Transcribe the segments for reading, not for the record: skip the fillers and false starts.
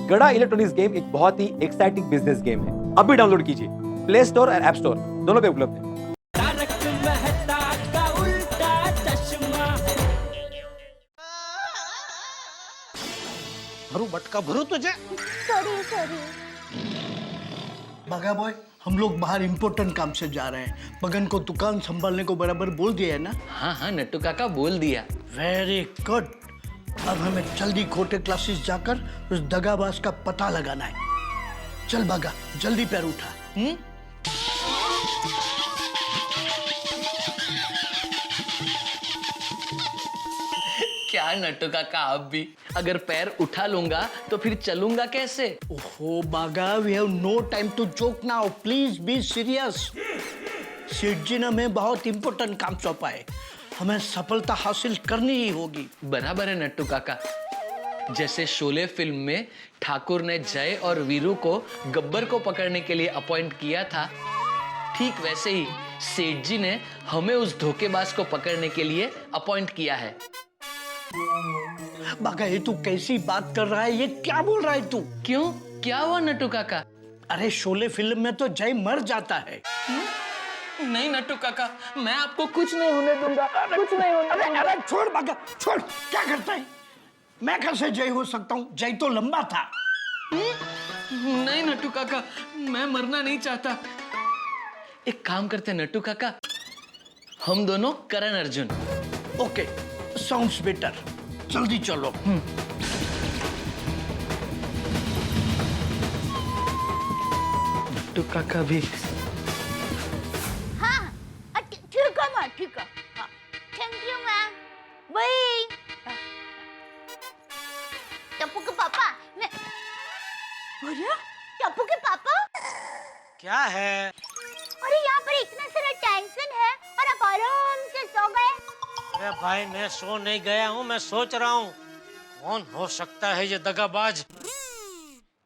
गड़ा electronics game एक बहुत ही एक्साइटिंग बिजनेस गेम है। अभी डाउनलोड कीजिए, प्ले स्टोर और ऐप स्टोर दोनों पे उपलब्ध है। भरू बटका भरू तुझे। सॉरी। बगा बॉय, हम लोग बाहर इम्पोर्टेंट काम से जा रहे हैं। मगन को दुकान संभालने को बराबर बोल दिया है ना? हाँ नट्टू काका बोल दिया। Very good. अब हमें जल्दी खोटे क्लासेस जाकर उस दगाबाज का पता लगाना है। चल बगा, जल्दी पैर उठा। क्या नट्टू काका आप भी? अगर पैर उठा लूंगा तो फिर चलूंगा कैसे? ओहो Bagha, we have no time to joke now, please be serious. सेठ जी ने हमें बहुत इंपॉर्टेंट काम सौंपा है, हमें सफलता हासिल करनी ही होगी। बराबर है नट्टू काका। जैसे शोले फिल्म में ठाकुर ने जय और वीरू को गब्बर को पकड़ने के लिए अपॉइंट किया था, ठीक वैसे ही सेठ जी ने हमें उस धोखेबाज को पकड़ने के लिए अपॉइंट किया है। बागा, ये तू कैसी बात कर रहा है? ये क्या बोल रहा है तू? क्यों, क्या हुआ नट्टू काका? अरे शोले फिल्म में तो जय मर जाता है। नहीं नट्टू काका, मैं आपको कुछ नहीं होने दूंगा, कुछ नहीं होने दूंगा। अरे छोड़ बागा, छोड़। क्या करता है? मैं कैसे जय हो सकता हूँ? जय तो लंबा था। नहीं नट्टू काका, मैं मरना नहीं चाहता। एक काम करते हैं नट्टू काका, हम दोनों Karan Arjun. Okay, sounds better. जल्दी चलो। नट्टू काका भी। हाँ ठीक है माँ, ठीक है। हाँ, thank you ma'am. Bye. Tappu के पापा, मैं अरे टप्पू के पापा, क्या है? अरे यहाँ पर इतना सारा टेंशन है और आप आराम से सो गए। अरे भाई, मैं सो नहीं गया हूँ, मैं सोच रहा हूँ कौन हो सकता है ये दगाबाज।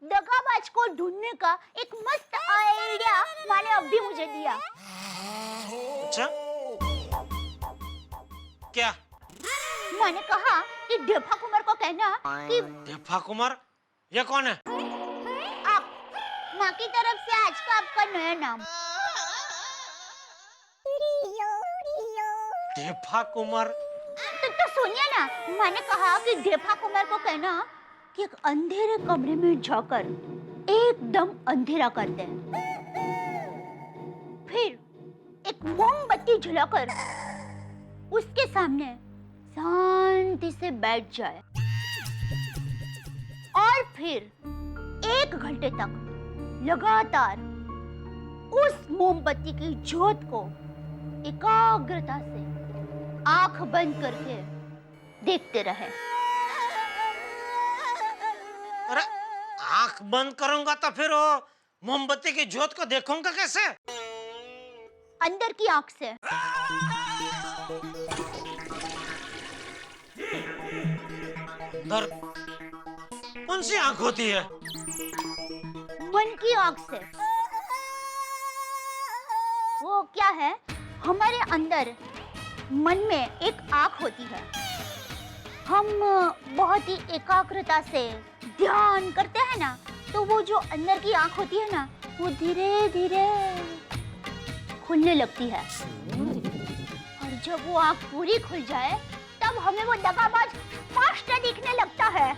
दगाबाज को ढूंढने का एक मस्त आइडिया मैंने अभी मुझे दिया। अच्छा, क्या? मैंने कहा कि ढेफा कुमार को कहना कि ढेफा कुमार? ये कौन है? आप माँ की तरफ से आज का आपका नया नाम। ढेफा कुमार? तो सुनिए ना, मैंने कहा कि ढेफा कुमार को कहना कि एक अंधेरे कमरे में जाकर एकदम अंधेरा कर दे, फिर एक मोमबत्ती जलाकर उसके सामने शांति से बैठ जाए और फिर 1 घंटे तक लगातार उस मोमबत्ती की ज्योत को एकाग्रता से आंख बंद करके देखते रहे। अरे आंख बंद करूंगा तो फिर वो मोमबत्ती की ज्योत को देखूंगा कैसे? अंदर की आंख से। अंदर कौन सी आंख होती है? मन की आंख से। वो क्या है, हमारे अंदर मन में एक आंख होती है। हम बहुत ही एकाग्रता से ध्यान करते हैं ना, तो वो जो अंदर की आंख होती है ना, वो धीरे धीरे खुलने लगती है। और जब वो आंख पूरी खुल जाए, तब हमें वो दगाबाज स्पष्ट दिखने लगता है।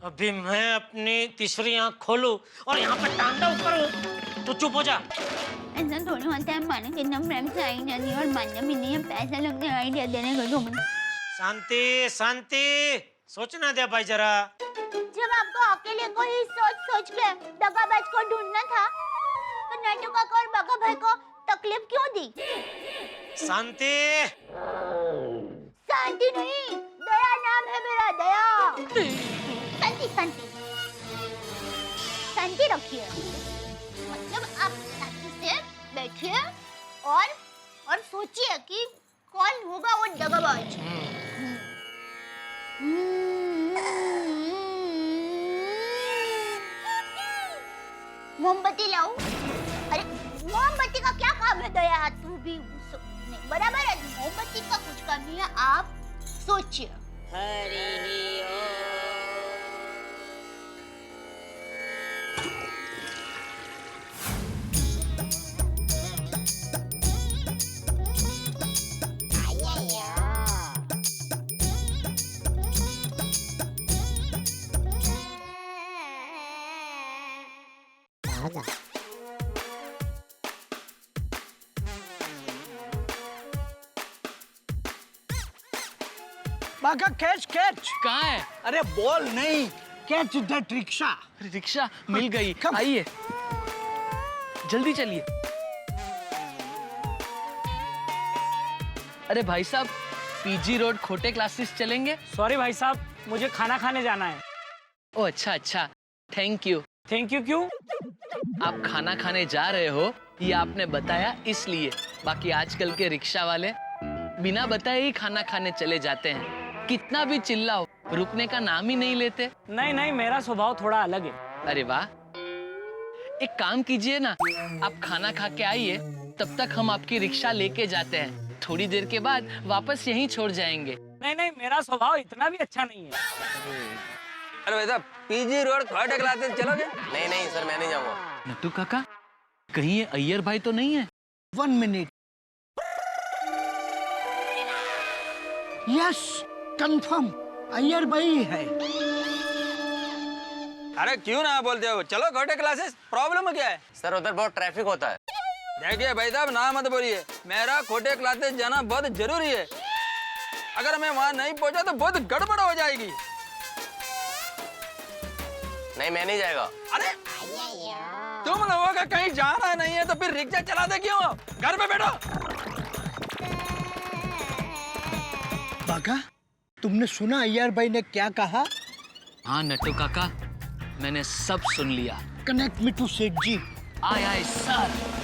अभी मैं अपनी तीसरी आंख खोलूं और यहाँ पे तांडव करूं, तो चुप हो जा। ऐसा थोड़ी होता है, माने कितना प्रेम से आइडिया दिया और मानना भी नहीं है, पैसा लगता है आइडिया देने का। तुम शांति शांति, सोचना दे भाई जरा। जब आपको अकेले को ही सोच के दगाबाज को ढूंढना था, तो नट्टू काका और बगा भाई को तकलीफ क्यों दी? शांति। शांति नहीं, दया नाम है मेरा, दया। शांति शांति शांति रखिए। मतलब आप शांति से बैठिए और सोचिए कि कौन होगा वो दगाबाज। मोमबत्ती लाऊं? अरे मोमबत्ती का क्या काम है दया? तू भी नहीं, बराबर है, मोमबत्ती का कुछ काम नहीं है, आप सोचिए। बाका कैच कैच। कहाँ है? अरे बॉल नहीं, कैच दैट रिक्शा। रिक्शा मिल गई, Come. आइए जल्दी चलिए। अरे भाई साहब, पीजी रोड खोटे क्लासेस चलेंगे? सॉरी भाई साहब, मुझे खाना खाने जाना है। ओ अच्छा अच्छा, थैंक यू। थैंक यू क्यों? आप खाना खाने जा रहे हो ये आपने बताया इसलिए। बाकी आजकल के रिक्शा वाले बिना बताए ही खाना खाने चले जाते हैं। कितना भी चिल्लाओ, रुकने का नाम ही नहीं लेते। नहीं नहीं, मेरा स्वभाव थोड़ा अलग है। अरे वाह, एक काम कीजिए ना, आप खाना खा के आइए, तब तक हम आपकी रिक्शा लेके जाते हैं। थोड़ी देर के बाद वापस यहीं छोड़ जाएंगे। नहीं नहीं, मेरा स्वभाव इतना भी अच्छा नहीं है। अरे भाई साहब, पीजी रोड खोटे क्लासेस चलोगे? नहीं नहीं सर, मैं नहीं जाऊंगा। नट्टू काका, कहीं ये अय्यर भाई तो नहीं है? 1 मिनट। यस, कंफर्म अय्यर भाई है। अरे क्यों ना बोलते हो, चलो खोटे क्लासेस। प्रॉब्लम क्या है? सर उधर बहुत ट्रैफिक होता है। देखिए भाई साहब, ना मत बोलिए, मेरा खोटे क्लासेस जाना बहुत जरूरी है। अगर मैं वहाँ नहीं पहुँचा तो बहुत गड़बड़ हो जाएगी। नहीं, मैं नहीं जाएगा। अरे तुम लोगों का कहीं जाना नहीं है तो फिर रिक्शा चलाते क्यों हो? घर पे बैठो। बाका, तुमने सुना अय्यर भाई ने क्या कहा? हाँ नट्टू काका, मैंने सब सुन लिया। कनेक्ट मी टू सेठ जी। आय आय सर।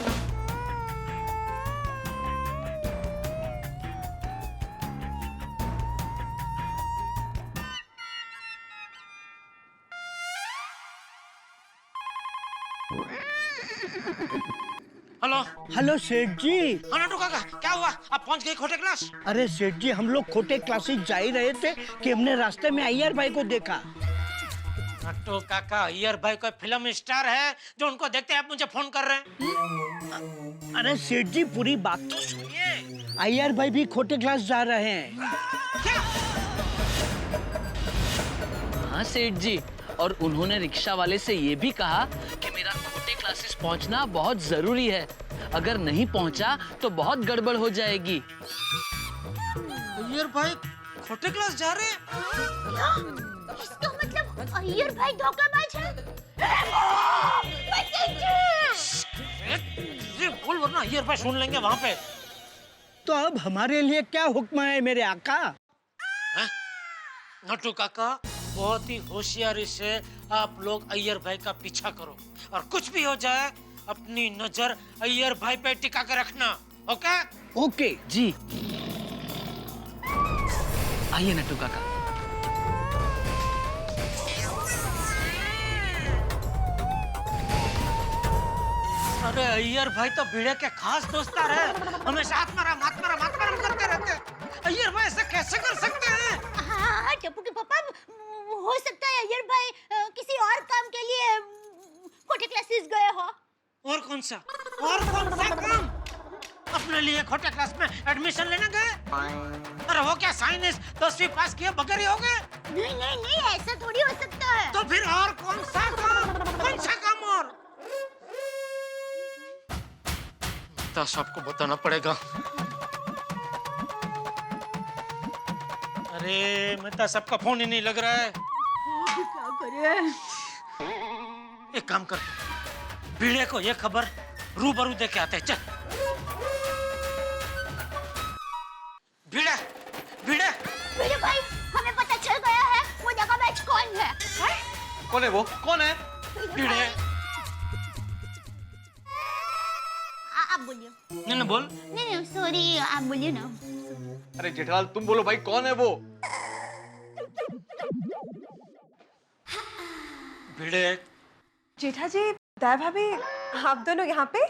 हेलो। हेलो सेठ जी। हाँ नट्टू काका, क्या हुआ? आप पहुंच गए खोटे क्लास? अरे सेठ जी, हम लोग खोटे क्लासेस जा ही रहे थे कि हमने रास्ते में अय्यर भाई को देखा। नट्टू काका, अय्यर भाई कोई फिल्म स्टार है जो उनको देखते आप मुझे फोन कर रहे हैं? अरे सेठ जी, पूरी बात तो सुनिए। अय्यर भाई भी खोटे क्लास जा रहे हैं। हाँ सेठ जी, और उन्होंने रिक्शा वाले से ये भी कहा कि मेरा खोटे क्लासेस पहुंचना बहुत जरूरी है। अगर नहीं पहुंचा तो बहुत गड़बड़ हो जाएगी। अय्यर भाई खोटे क्लास जा रहे हैं? इसका मतलब अय्यर भाई धोखाबाज है। ये बोल, वरना अय्यर भाई सुन लेंगे वहाँ पे। तो अब हमारे लिए क्या हुक्म है मेरे आका? नट्टू काका, बहुत ही होशियारी से आप लोग अय्यर भाई का पीछा करो, और कुछ भी हो जाए अपनी नजर अय्यर भाई पे टिका के रखना। ओके? ओके जी। आइए नट्टू काका। अरे अय्यर भाई तो भिड़े के खास दोस्तार है, हमेशा हाथ मारा करते रहते हैं। अय्यर भाई ऐसा कैसे कर सकते हैं? हाँ टप्पू के पापा, हो सकता है अय्यर भाई किसी और काम के लिए खोटे क्लासेस गए हो। और कौन सा काम? अपने लिए खोटे क्लास में एडमिशन लेने गए? अरे वो क्या साइंस 10वीं पास किए बगैर ही हो गए? नहीं नहीं नहीं, ऐसा थोड़ी हो सकता है। तो फिर और कौन सा काम और? तो सबको बताना पड़ेगा। अरे मेरा सबका फोन ही नहीं लग रहा है। क्या करें? एक काम कर, भिड़े को ये खबर रूबरू दे के आते हैं। चल भिड़े भिड़े भिड़े भाई, हमें पता चल गया है वो दगाबाज कौन है। कौन है वो? कौन है? भिड़े। आप बोलिए। नहीं बोल। नहीं सॉरी, आप बोलिए ना। अरे जेठालाल, तुम बोलो भाई, कौन है वो? भिड़े। जेठा जी, दया भाभी, आप दोनों यहाँ पे?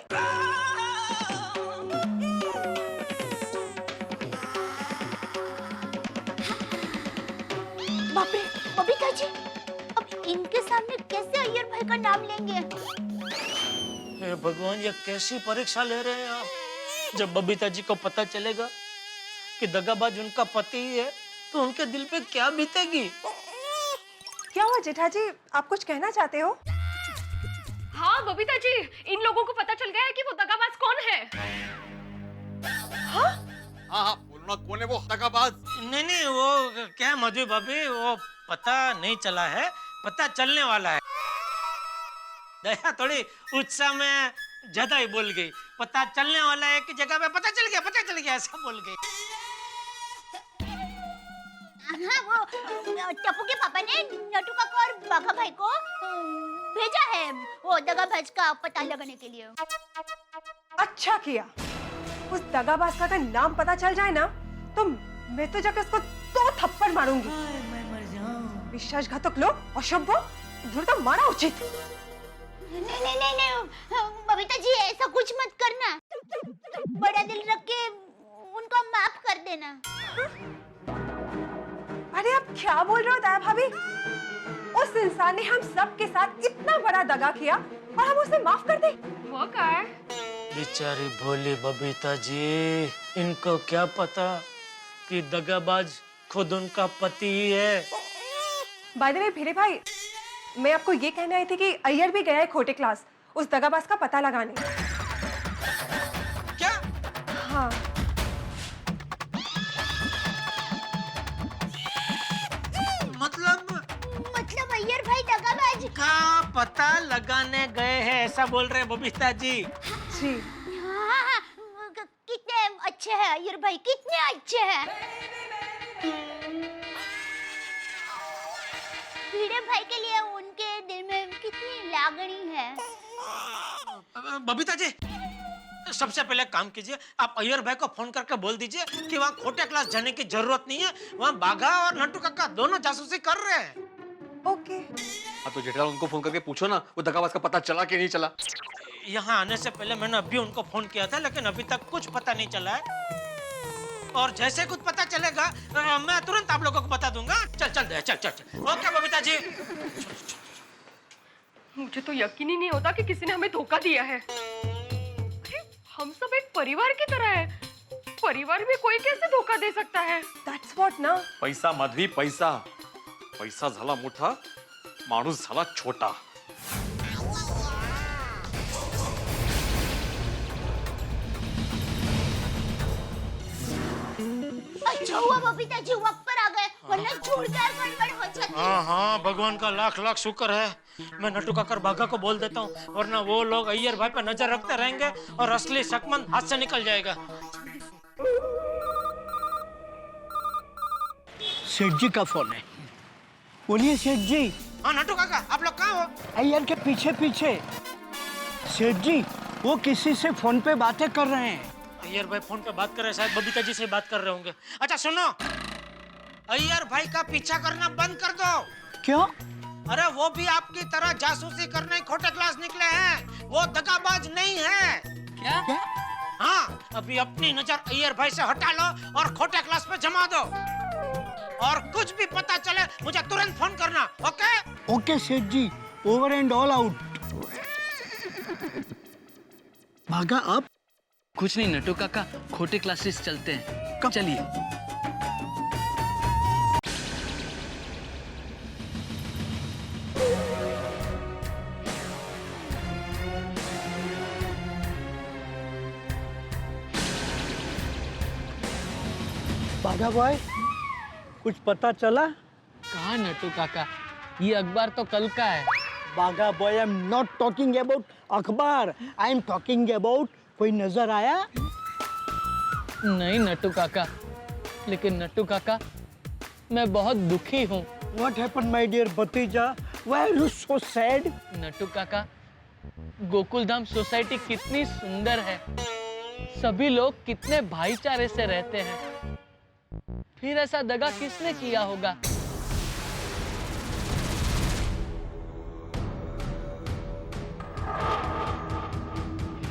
बाप रे, बबीता जी, अब इनके सामने कैसे अय्यर भाई का नाम लेंगे? हे भगवान, ये कैसी परीक्षा ले रहे हैं आप? जब बबीता जी को पता चलेगा कि दगाबाज उनका पति ही है तो उनके दिल पे क्या बीतेगी? क्या हुआ जेठा जी, आप कुछ कहना चाहते हो? हाँ बबीता जी, इन लोगों को पता चल गया है कि वो दगाबाज कौन है। हाँ हाँ बोलो ना, कौन है वो दगाबाज? नहीं नहीं, वो क्या मधु भाभी, वो पता नहीं चला है, पता चलने वाला है। दया थोड़ी उत्साह में ज्यादा ही बोल गई। पता चलने वाला है कि जगह पे पता चल गया ऐसा बोल गई। हाँ, वो टप्पू के पापा ने नटू काका और बाघा भाई को भेजा है वो दगाबाज का पता लगाने के लिए। अच्छा किया। उस दगाबाज का अगर नाम पता चल जाए ना, तो मैं तो जाकर उसको 2 थप्पड़ मारूंगी। मैं मर जाऊं। विश्वासघातक लोग, अशुभ, इधर तो मारा उचित। नहीं, बबीता जी ऐसा कुछ मत करना। बड़ा दिल रख के उनको माफ कर देना। अरे आप क्या बोल रहे हो दया भाभी? उस इंसान ने हम सब के साथ इतना बड़ा दगा किया और हम उसे माफ कर दे? वो क्या है? बेचारी भोली बबीता जी, इनको क्या पता कि दगाबाज खुद उनका पति ही है। बाय द वे भिड़े भाई, मैं आपको ये कहने आई थी कि अय्यर भी गया है खोटे क्लास उस दगाबाज का पता लगाने। क्या? हाँ। मतलब अय्यर भाई दगाबाज का पता लगाने गए हैं ऐसा बोल रहे बबीता जी। जी। हाँ, कितने अच्छे हैं अय्यर भाई, कितने अच्छे हैं। भिड़े भाई के लिए उनके दिल में कितनी लागणी है। बबीता जी, सबसे पहले काम कीजिए, आप अय्यर भाई को फोन करके बोल दीजिए कि वहाँ खोटे क्लास जाने की जरूरत नहीं है, वहाँ बाघा और नंटू काका दोनों जासूसी कर रहे हैं। ओके। हाँ तो जेठालाल उनको फोन करके पूछो ना वो दगाबाज का पता चला कि नहीं चला। यहाँ आने से पहले मैंने अभी उनको फोन किया था, लेकिन अभी तक कुछ पता नहीं चला है। और जैसे कुछ पता चलेगा मैं तुरंत आप लोगों को बता दूंगा। चल। ओके बबीता जी। मुझे तो यकीन ही नहीं होता कि किसी ने हमें धोखा दिया है। अरे, हम सब एक परिवार की तरह है। परिवार में कोई कैसे धोखा दे सकता है? That's what ना। पैसा माधवी, पैसा झाला मोठा, माणूस झाला छोटा। अच्छा हुआ बबीता जी वक्त पर आ गए, वरना जोरदार गड़बड़ हो जाती। हाँ, भगवान का लाख लाख शुक्र है। मैं नटू काकर बाघा को बोल देता हूँ, वरना वो लोग अय्यर भाई पे नजर रखते रहेंगे और असली शकमंद हाथ से निकल जाएगा। सेठ जी का फोन है। बोलिए सेठ जी। हाँ नटू काका, आप लोग कहाँ हो? अय्यर के पीछे। सेठ जी, वो किसी से फोन पे बातें कर रहे हैं। अय्यर भाई फोन पे बात कर रहे हैं, शायद बबीता जी से बात कर रहे होंगे। अच्छा सुनो, अय्यर भाई का पीछा करना बंद कर दो। क्यों? अरे वो भी आपकी तरह जासूसी करने खोटे क्लास निकले हैं, वो दगाबाज नहीं है। क्या? हाँ, अभी अपनी नजर अय्यर भाई से हटा लो और खोटे क्लास पे जमा दो। और कुछ भी पता चले मुझे तुरंत फोन करना। ओके? ओके सेठ जी, ओवर एंड ऑल आउट। भागा अब? कुछ नहीं नटू काका, खोटे क्लासेस चलते हैं। कब? चलिए। भागा बॉय, कुछ पता चला? कहाँ नटू काका, ये अखबार तो कल का है। बागा boy, I am not talking about अखबार, आई एम टॉकिंग अबाउट कोई नजर आया? नहीं नटू काका, लेकिन नटू काका मैं बहुत दुखी हूँ। What happened, my dear भतीजा? Why are you so sad? Natu काका, गोकुलधाम सोसाइटी कितनी सुंदर है, सभी लोग कितने भाईचारे से रहते हैं, फिर ऐसा दगा किसने किया होगा?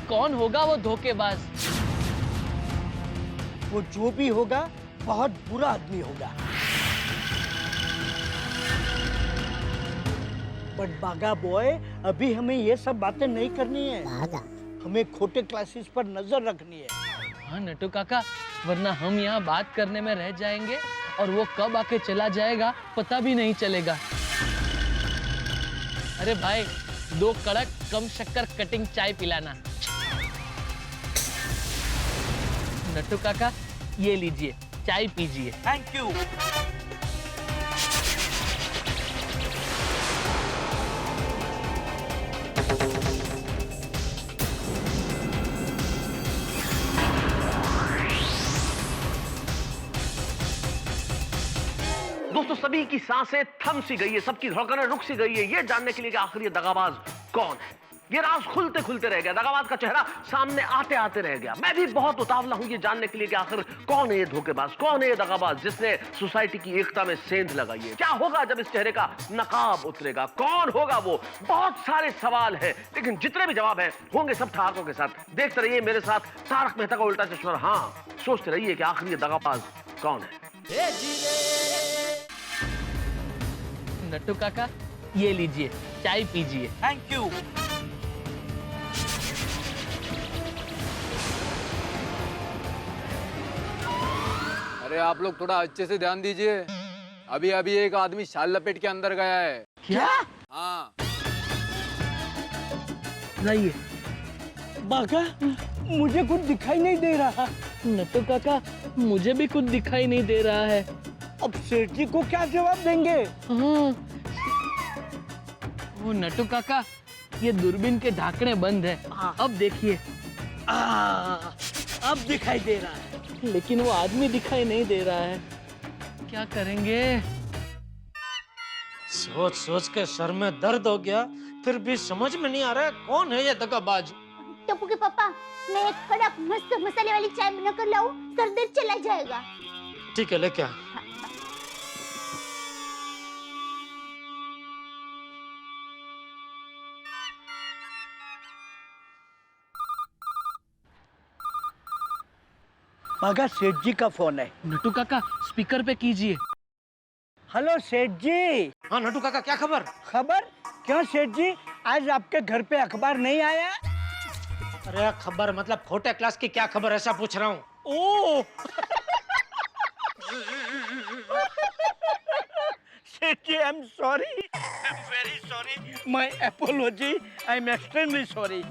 कौन होगा वो धोखेबाज? वो जो भी होगा बहुत बुरा आदमी होगा। बट बागा बॉय, अभी हमें ये सब बातें नहीं करनी है। हमें खोटे क्लासेस पर नजर रखनी है। हाँ नटू काका, वरना हम यहाँ बात करने में रह जाएंगे और वो कब आके चला जाएगा पता भी नहीं चलेगा। अरे भाई, 2 कड़क कम शक्कर कटिंग चाय पिलाना। नट्टू काका ये लीजिए, चाय पीजिए। Thank you. दोस्तों सभी की सांसें थम सी गई है, सबकी धड़कनें रुक सी गई है ये जानने के लिए कि आखिर ये दगाबाज कौन है। ये राज खुलते खुलते रह गया, दगाबाज का चेहरा सामने आते आते रह गया। मैं भी बहुत उतावला हूं ये जानने के लिए कि आखिर कौन है ये धोखेबाज, कौन है ये दगाबाज जिसने सोसाइटी की एकता में सेंध लगाई है। क्या होगा जब इस चेहरे का नकाब उतरेगा, कौन होगा वो? बहुत सारे सवाल हैं, लेकिन जितने भी जवाब हैं होंगे सब ठहाकों के साथ। देखते रहिए मेरे साथ तारक मेहता का उल्टा चश्मा। हाँ, सोचते रहिए कि आखिर ये दगाबाज कौन है। नट्टू काका ये लीजिए, चाय पीजिए। Thank you. अरे आप लोग थोड़ा अच्छे से ध्यान दीजिए। अभी अभी एक आदमी शाल लपेट के अंदर गया है। क्या? हाँ। लाइए। बाका, मुझे कुछ दिखाई नहीं दे रहा। नट्टू काका मुझे भी कुछ दिखाई नहीं दे रहा है। अब सेठ जी को क्या जवाब देंगे? हाँ। वो नट्टू काका ये दूरबीन के ढाकने बंद है। अब देखिए। अब दिखाई दे रहा है, लेकिन वो आदमी दिखाई नहीं दे रहा है। क्या करेंगे? सोच सोच के सर में दर्द हो गया, फिर भी समझ में नहीं आ रहा है कौन है ये दगाबाज। टप्पू के पापा, मैं एक कड़क मस्त मसाले वाली चाय बनाकर लाऊं, सर दर्द चला जाएगा। ठीक है, लेके आ। बाका, सेठ जी का फोन है। नट्टू काका स्पीकर पे कीजिए। हेलो सेठ जी। हाँ नट्टू काका, क्या खबर? खबर? क्यों सेठ जी, आज आपके घर पे अखबार नहीं आया? अरे खबर मतलब खोटे क्लास की क्या खबर, ऐसा पूछ रहा हूँ। ओ सेठ जी, I am sorry, I am very sorry, my apology, I am extremely sorry.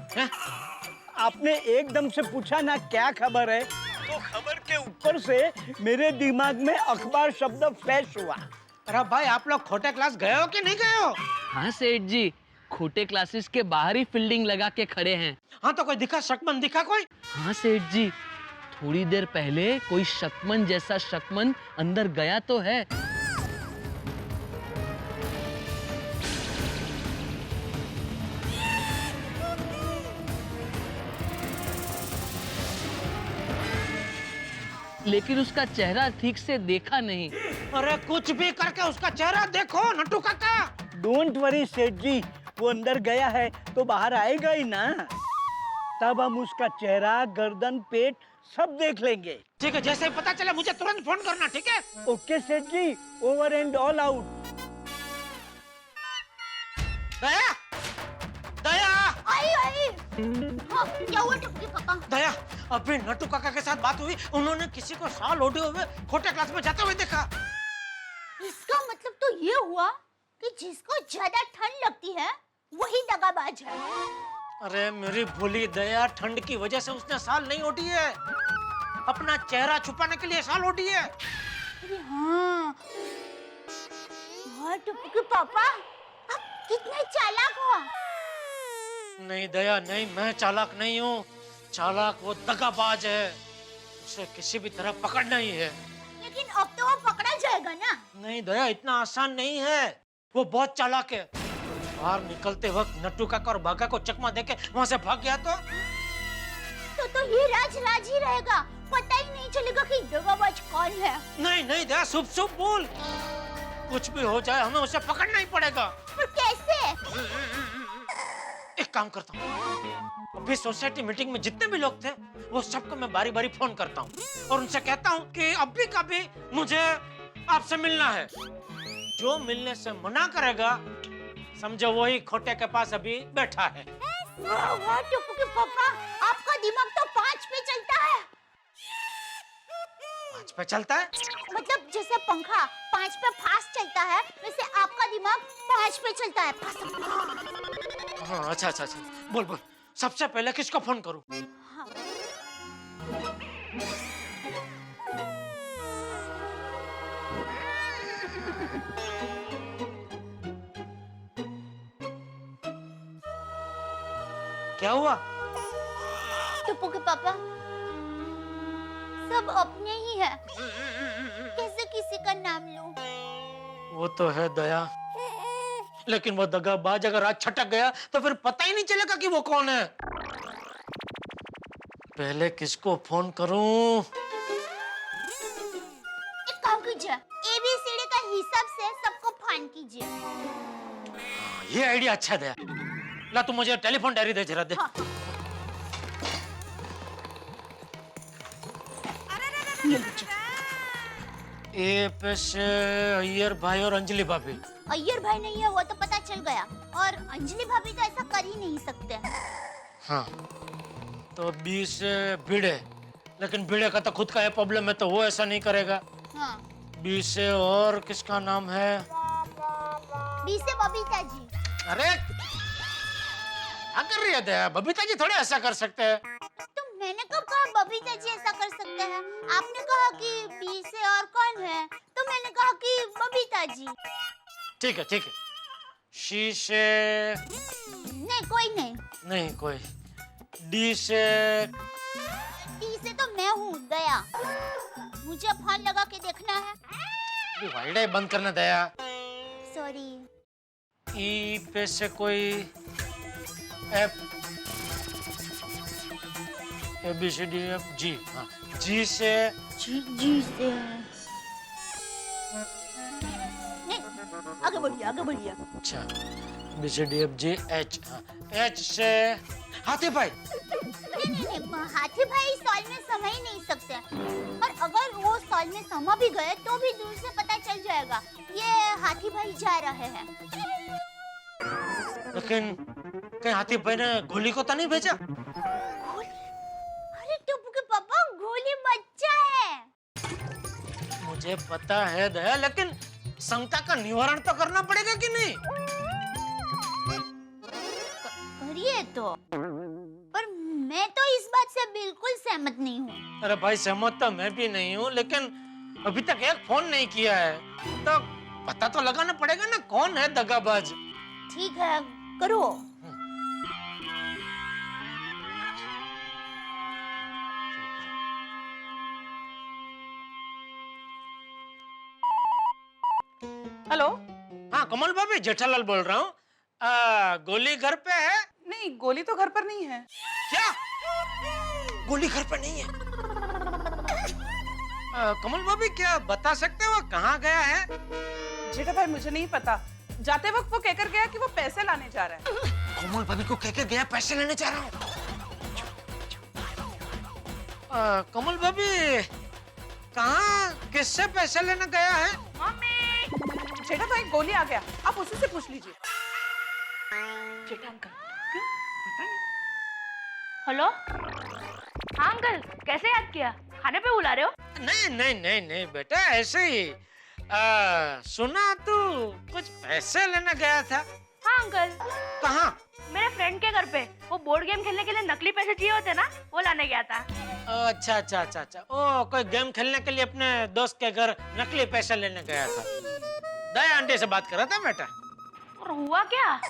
आपने एकदम से पूछा ना क्या खबर है, तो खबर के ऊपर से मेरे दिमाग में अखबार शब्द फ्लैश हुआ। अरे भाई, आप लोग खोटे क्लास गए हो कि नहीं गए हो? हाँ सेठ जी, खोटे क्लासेस के बाहर ही फील्डिंग लगा के खड़े हैं। हाँ तो कोई दिखा, शकमन दिखा कोई? हाँ सेठ जी, थोड़ी देर पहले कोई शकमन जैसा शकमन अंदर गया तो है। लेकिन उसका चेहरा ठीक से देखा नहीं। अरे कुछ भी करके उसका चेहरा देखो नट्टू काका। डोंट वरी सेठ जी, वो अंदर गया है तो बाहर आएगा ही ना, तब हम उसका चेहरा, गर्दन, पेट सब देख लेंगे। ठीक है, जैसे ही पता चले मुझे तुरंत फोन करना, ठीक है? ओके सेठ जी, ओवर एंड ऑल आउट। दया, दया, आई। हाँ, क्या हुआ टप्पू के पापा? दया, अभी नट्टू काका के साथ बात हुई, उन्होंने किसी को साल ओढ़े हुए खोटे क्लास में जाते हुए देखा। इसका मतलब तो ये हुआ कि जिसको ज्यादा ठंड लगती है वही दगाबाज है। अरे मेरी भोली दया, ठंड की वजह से उसने साल नहीं ओढ़ी है, अपना चेहरा छुपाने के लिए साल ओढ़ी है। अरे हाँ, टप्पू के पापा, आप कितने चालाक हो। नहीं दया, नहीं, मैं चालाक नहीं हूँ। चालाक वो दगाबाज है, उसे किसी भी तरह पकड़ना ही है। लेकिन अब तो वो पकड़ा जाएगा ना? नहीं दया, इतना आसान नहीं है, वो बहुत चालाक है। बाहर निकलते वक्त नट्टू काका और बाका को चकमा देके वहाँ से भाग गया तो ये राज ही रहेगा, पता ही नहीं चलेगा कि दगाबाज कौन है। नहीं नहीं दया, शुभ शुभ बोल, कुछ भी हो जाए हमें उसे पकड़ना ही पड़ेगा। पर कैसे? एक काम करता हूँ, अभी सोसाइटी मीटिंग में जितने भी लोग थे वो सबको मैं बारी बारी फोन करता हूँ और उनसे कहता हूँ कि अभी कभी मुझे आपसे मिलना है। जो मिलने से मना करेगा समझो वही खोटे के पास अभी बैठा है। वाह टप्पू के पापा, आपका दिमाग तो 5 पे चलता है। 5 पे चलता है? मतलब जैसे पंखा 5 पे फास्ट चलता है, वैसे आपका दिमाग 5 पे चलता है। हाँ अच्छा अच्छा अच्छा, बोल बोल, सबसे पहले किसको फोन करूं? हाँ। क्या हुआ? टप्पू के पापा सब अपने ही है, कैसे किसी का नाम लूं? वो तो है दया, लेकिन वो दगाबाज अगर आज छटक गया तो फिर पता ही नहीं चलेगा कि वो कौन है। पहले किसको फोन करूं? एक काम कीजिए, ABCD का हिसाब से सबको फोन कीजिए। ये आइडिया अच्छा दया। ला तू मुझे टेलीफोन डायरी दे जरा दे। हाँ। ए पे से अय्यर भाई और अंजलि भाभी। अय्यर भाई नहीं है वो तो पता चल गया, और अंजलि भाभी तो ऐसा कर ही नहीं सकते। हाँ तो बी से भिड़े, लेकिन भिड़े का तो खुद का है प्रॉब्लम है तो वो ऐसा नहीं करेगा। हाँ। बी से और किसका नाम है? बी से बबीता जी। अरे क्या कर रही है दया? बबीता जी थोड़े ऐसा कर सकते हैं। तो मैंने कब कहा बबीता जी ऐसा कर सकते हैं? आपने कहा कि बी से और कौन है, तो मैंने कहा कि बबीता जी। ठीक है ठीक है। शी से नहीं कोई नहीं। नहीं कोई। डी से डी से तो मैं हूँ दया, मुझे फोन लगा के देखना है। वाइडे बंद करना दया। सॉरी। ई पे से कोई F, A B C D F G. हाँ जी से जी से नहीं, आगे बढ़िए आगे बढ़िए। अच्छा B C D F G H. हाँ एच से हाथी भाई। नहीं, हाथी भाई सॉल्व में समा ही नहीं सकते, और अगर वो सॉल्व में समा भी गए तो भी दूर से पता चल जाएगा ये हाथी भाई जा रहे हैं। लेकिन कहीं हाथी भाई ने गोली को तो नहीं भेजा? गोली? अरे टप्पू के पापा गोली बच्चा है। मुझे पता है दया, लेकिन शंका का निवारण तो करना पड़ेगा कि नहीं? करिए तो, पर मैं तो इस बात से बिल्कुल सहमत नहीं हूँ। अरे भाई सहमत तो मैं भी नहीं हूँ, लेकिन अभी तक एक फोन नहीं किया है तो पता तो लगाना पड़ेगा ना कौन है दगाबाज। ठीक है करो। हेलो। हाँ कमल भाभी, जेठालाल बोल रहा हूँ। गोली घर पे है? नहीं गोली तो घर पर नहीं है। क्या? गोली घर पे नहीं है? कमल भाभी क्या बता सकते हो कहाँ गया है? जेठा भाई मुझे नहीं पता, जाते वक्त वो कहकर गया कि वो पैसे लाने जा रहा है। कमल भाभी को कहकर गया पैसे लेने जा रहा हूँ। कमल भाभी कहाँ किससे पैसे लेने गया है? मम्मी। जेठा भाई गोली आ गया, आप उसी से पूछ लीजिए। जेठा अंकल क्यों पता नहीं। हेलो हाँ अंकल, कैसे याद किया? खाने पे बुला रहे हो? नहीं नहीं नहीं नहीं बेटा, ऐसे ही सुना तू कुछ पैसे लेने गया था। हाँ अंकल। कहाँ? मेरे फ्रेंड के घर पे वो बोर्ड गेम खेलने के लिए नकली पैसे चाहिए होते ना, वो लाने गया था। अच्छा अच्छा अच्छा अच्छा, ओ कोई गेम खेलने के लिए अपने दोस्त के घर नकली पैसे लेने गया था। दया आंटी से बात कर रहा था बेटा। और हुआ क्या?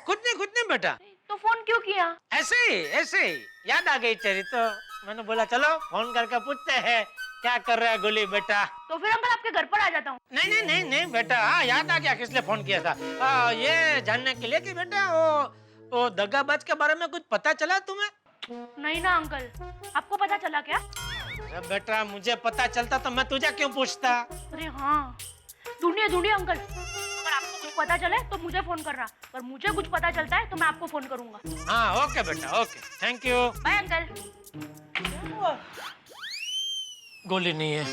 कुछ नहीं बेटा। तो फोन क्यों किया? ऐसे ही याद आ गई तेरी तो मैंने बोला चलो फोन करके पूछते हैं क्या कर रहा है गोली बेटा। तो फिर अंकल आपके घर पर आ जाता हूँ। नहीं बेटा, हाँ याद आ गया किस लिए फोन किया था। ये जानने के लिए कि बेटा वो दगाबाज के बारे में कुछ पता चला तुम्हें? नहीं ना अंकल, आपको पता चला क्या? अरे बेटा मुझे पता चलता तो मैं तुझे क्यों पूछता। अरे हाँ, ढूंढिए अंकल, अगर आपको कुछ पता चले तो मुझे फोन करना, पर मुझे कुछ पता चलता है तो मैं आपको फोन करूंगा। हाँ ओके बेटा okay, thank you. Bye uncle. गोली नहीं है।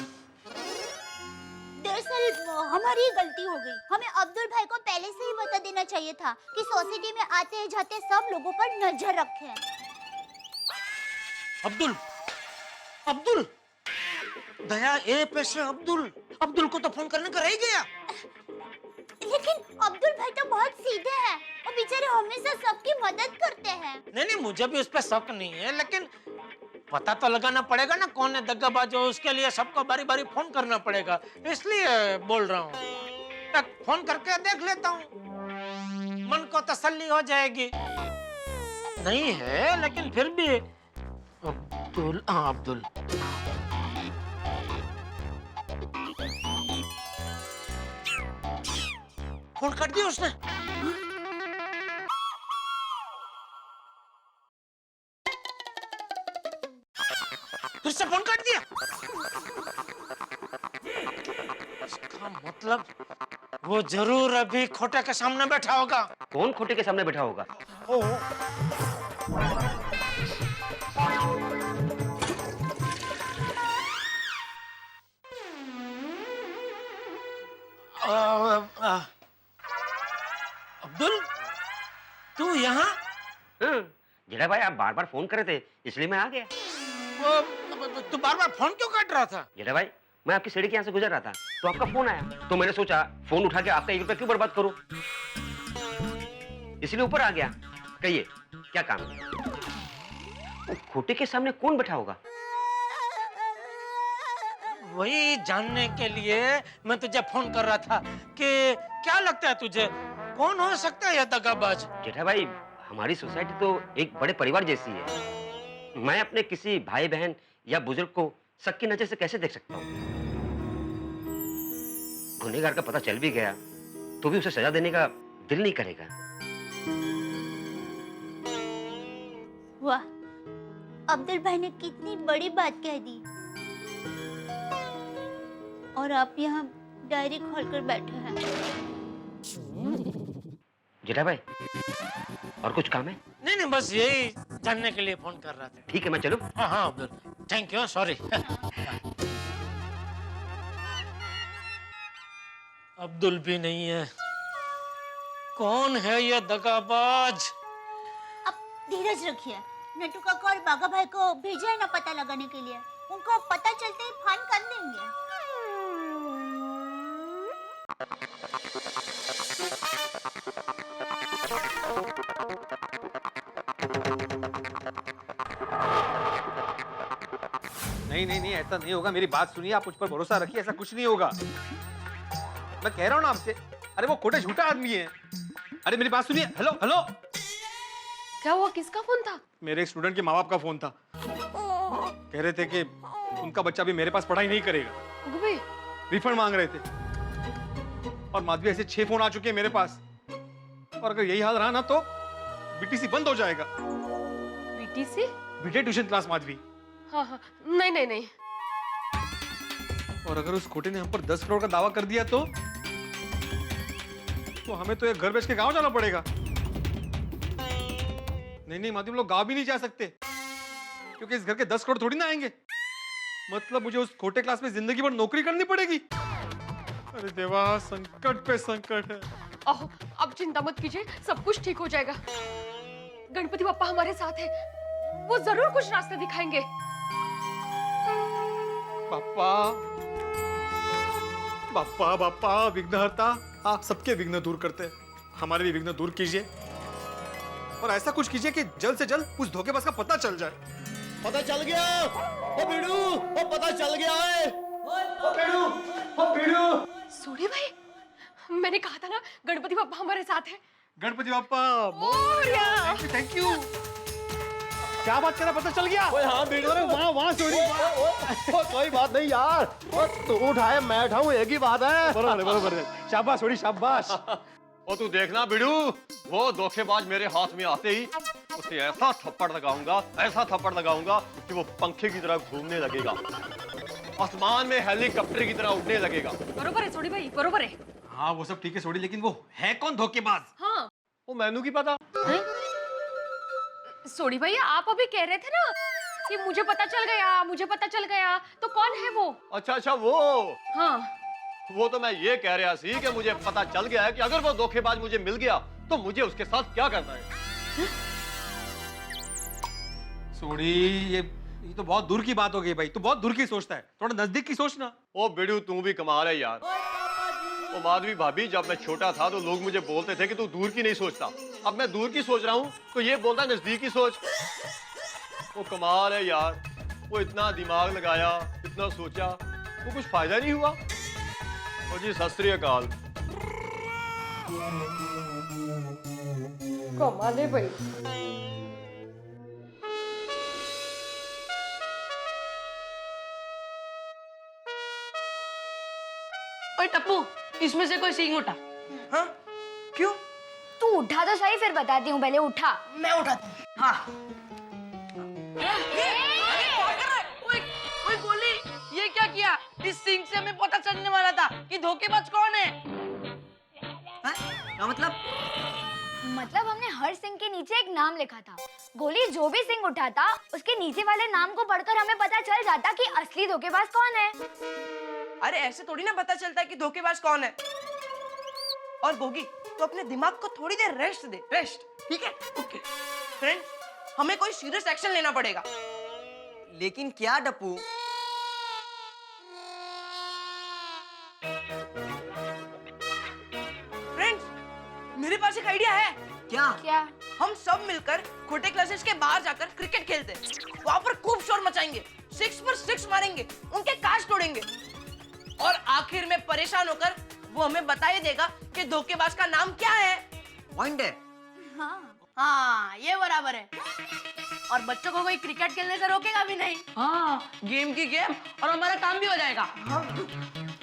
दरअसल हमारी गलती हो गई, हमें अब्दुल भाई को पहले से ही बता देना चाहिए था कि सोसाइटी में आते जाते सब लोगों पर नजर रखें। अब्दुल दया ए पे से अब्दुल को तो फोन करने का रह गया। लेकिन अब्दुल भाई तो बहुत सीधे हैं, वो बेचारे हमेशा सबकी मदद करते हैं। नहीं नहीं, मुझे भी उस पर शक नहीं है, लेकिन पता तो लगाना पड़ेगा ना कौन है दगाबाज। उसके लिए सबको बारी बारी फोन करना पड़ेगा, इसलिए बोल रहा हूँ। फोन करके देख लेता हूँ, मन को तसल्ली हो जाएगी। नहीं है लेकिन फिर भी अब्दुल, हाँ अब्दुल। फोन कर दिया उसने। फिर से फोन काट दिया। इसका मतलब वो जरूर अभी खोटे के सामने बैठा होगा। कौन खोटे के सामने बैठा होगा? अब्दुल, तू यहाँ? जेठा भाई आप बार बार फोन कर रहे थे इसलिए मैं आ गया। तू बार बार फोन क्यों काट रहा था? जेठा भाई मैं आपकी सीढ़ी के यहाँ से गुजर रहा था तो आपका फोन आया, तो मैंने सोचा फोन उठा के आपका 1 रुपया क्यों बर्बाद करूं, इसलिए ऊपर आ गया। कहिए क्या काम है? वो खोटे के सामने कौन बैठा होगा? वही जानने के लिए मैं तुझे फोन कर रहा था कि क्या लगता है तुझे कौन हो सकता है यह दगाबाज? जेठा भाई हमारी सोसाइटी तो एक बड़े परिवार जैसी है। मैं अपने किसी भाई बहन या बुजुर्ग को शक की नजर से कैसे देख सकता हूँ? गुनहगार का पता चल भी गया तो भी उसे सजा देने का दिल नहीं करेगा। वाह, अब्दुल भाई ने कितनी बड़ी बात कह दी और आप यहाँ डायरी खोलकर बैठे हैं। जेठा भाई और कुछ काम है? नहीं नहीं, बस यही जानने के लिए फोन कर रहा था। ठीक है मैं चलूं? हाँ हाँ Abdul, thank you, sorry. Abdul भी नहीं है, कौन है ये दगाबाज? अब धीरज रखिए, नटू काका और बागा भाई को भेजा है ना पता लगाने के लिए, उनको पता चलते ही फान कर देंगे। नहीं नहीं नहीं, ऐसा नहीं होगा, मेरी बात सुनिए, आप मुझ पर भरोसा रखिए, ऐसा कुछ नहीं होगा। मैं कह रहा हूँ ना आपसे, अरे वो खोटे झूठा आदमी है। अरे मेरी बात सुनिए। हेलो हेलो, क्या हुआ? किसका फोन था? मेरे एक स्टूडेंट के माँ बाप का फोन था। कह रहे थे कि उनका बच्चा भी मेरे पास पढ़ाई नहीं करेगा, रिफंड मांग रहे थे। और माधवी ऐसे 6 फोन आ चुके हैं मेरे पास, और अगर यही हाल रहा ना तो बीटीसी बंद हो जाएगा। बीटीसी? बीटे ट्यूशन क्लास माधवी। हाँ हाँ, नहीं नहीं नहीं। और अगर उस खोटे ने हम पर 10 करोड़ का दावा कर दिया तो हमें तो एक घर बेच के गांव जाना पड़ेगा। नहीं नहीं माधवी, लोग गांव भी नहीं जा सकते क्योंकि इस घर के 10 करोड़ थोड़ी ना आएंगे। मतलब मुझे उस खोटे क्लास में जिंदगी भर नौकरी करनी पड़ेगी। अरे देवा, संकट पे संकट है। ओह, अब चिंता मत कीजिए, सब कुछ ठीक हो जाएगा। गणपति बप्पा हमारे साथ है, वो जरूर कुछ रास्ते दिखाएंगे। बाप्पा बाप्पा बाप्पा, विघ्नहर्ता, आप सबके विघ्न दूर करते हैं, हमारे भी विघ्न दूर कीजिए। और ऐसा कुछ कीजिए कि जल्द से जल्द उस धोखेबाज का पता चल जाए। पता चल गया ओ बीड़ू, ओ पता चल गया है। ओ बीड़ू। सोनी भाई, मैंने कहा था ना गणपति बप्पा हमारे साथ है। गणपति बाप्पा मोरया। Thank you. क्या बात कर रहा, पता चल गया? हाँ बीड़ू, वहाँ चोरी। कोई बात नहीं यार, तू उठाए मैं उठाऊं, एक ही बात है। बरोबर है। शाबाश छोड़ी, शाबाश। और तू देखना बिड़ू, वो धोखेबाज मेरे हाथ में आते ही उसे ऐसा थप्पड़ लगाऊंगा कि वो पंखे की तरह घूमने लगेगा, आसमान में हेलीकॉप्टर की तरह उड़ने लगेगा। बरोबर है सोनी भाई, बरोबर है। हाँ वो सब ठीक है सोड़ी, लेकिन वो है कौन धोखेबाज? हाँ वो मैनू की पता। सोनी भाई, आप अभी कह रहे थे ना कि मुझे पता चल गया, तो कौन है वो? अच्छा वो। हाँ वो तो मैं ये कह रहा सी कि मुझे पता चल गया है कि अगर वो धोखेबाज मुझे मिल गया तो मुझे उसके साथ क्या करना है। सोड़ी, ये तो बहुत दूर की बात हो गई भाई, तू बहुत दूर की सोचता है, थोड़ा नजदीक की सोचना। ओ बिड़ू, तू भी कमाल है यार। वो माधवी भाभी, जब मैं छोटा था तो लोग मुझे बोलते थे कि तू दूर की नहीं सोचता। अब मैं दूर की सोच रहा हूँ तो ये बोलता नजदीक की सोच। वो कमाल है यार, वो इतना दिमाग लगाया, इतना सोचा, वो कुछ फायदा नहीं हुआ। और जी सत श्री अकाल। कमाल है भाई। ओए टप्पू, इसमें से कोई सींग उठा। हाँ? क्यों? तू उठा तो सही, फिर बताती हूँ, पहले उठा। मैं उठाता हूँ। हाँ। ओए गोली, ये क्या किया? इस सींग से हमें पता चलने वाला था कि धोखेबाज कौन है। क्या मतलब? मतलब हमने हर सिंह के नीचे एक नाम लिखा था। गोली जो भी सिंह उठाता, उसके नीचे वाले नाम को पढ़कर हमें पता चल जाता कि असली धोखेबाज कौन है। अरे ऐसे थोड़ी ना पता चलता है कि धोखेबाज कौन है। और गोगी, तो अपने दिमाग को थोड़ी देर रेस्ट दे, रेस्ट, ठीक है? ओके। फ्रेंड, हमें कोई सीरियस एक्शन लेना पड़ेगा। लेकिन क्या टप्पू? फ्रेंड्स, मेरे पास एक आइडिया है। क्या? क्या? हम सब मिलकर खोटे क्लासेस के बाहर जाकर क्रिकेट खेलते हैं। वहाँ पर खूब शोर मचाएंगे, 6 पर 6 मारेंगे, उनके कांच तोड़ेंगे, और आखिर में परेशान होकर वो हमें बता ही देगा कि धोखेबाज का नाम क्या है। पॉइंट है। हाँ, ये बराबर है। और बच्चों को कोई क्रिकेट खेलने से रोकेगा भी नहीं। हाँ, गेम की गेम, और हमारा काम भी हो जाएगा।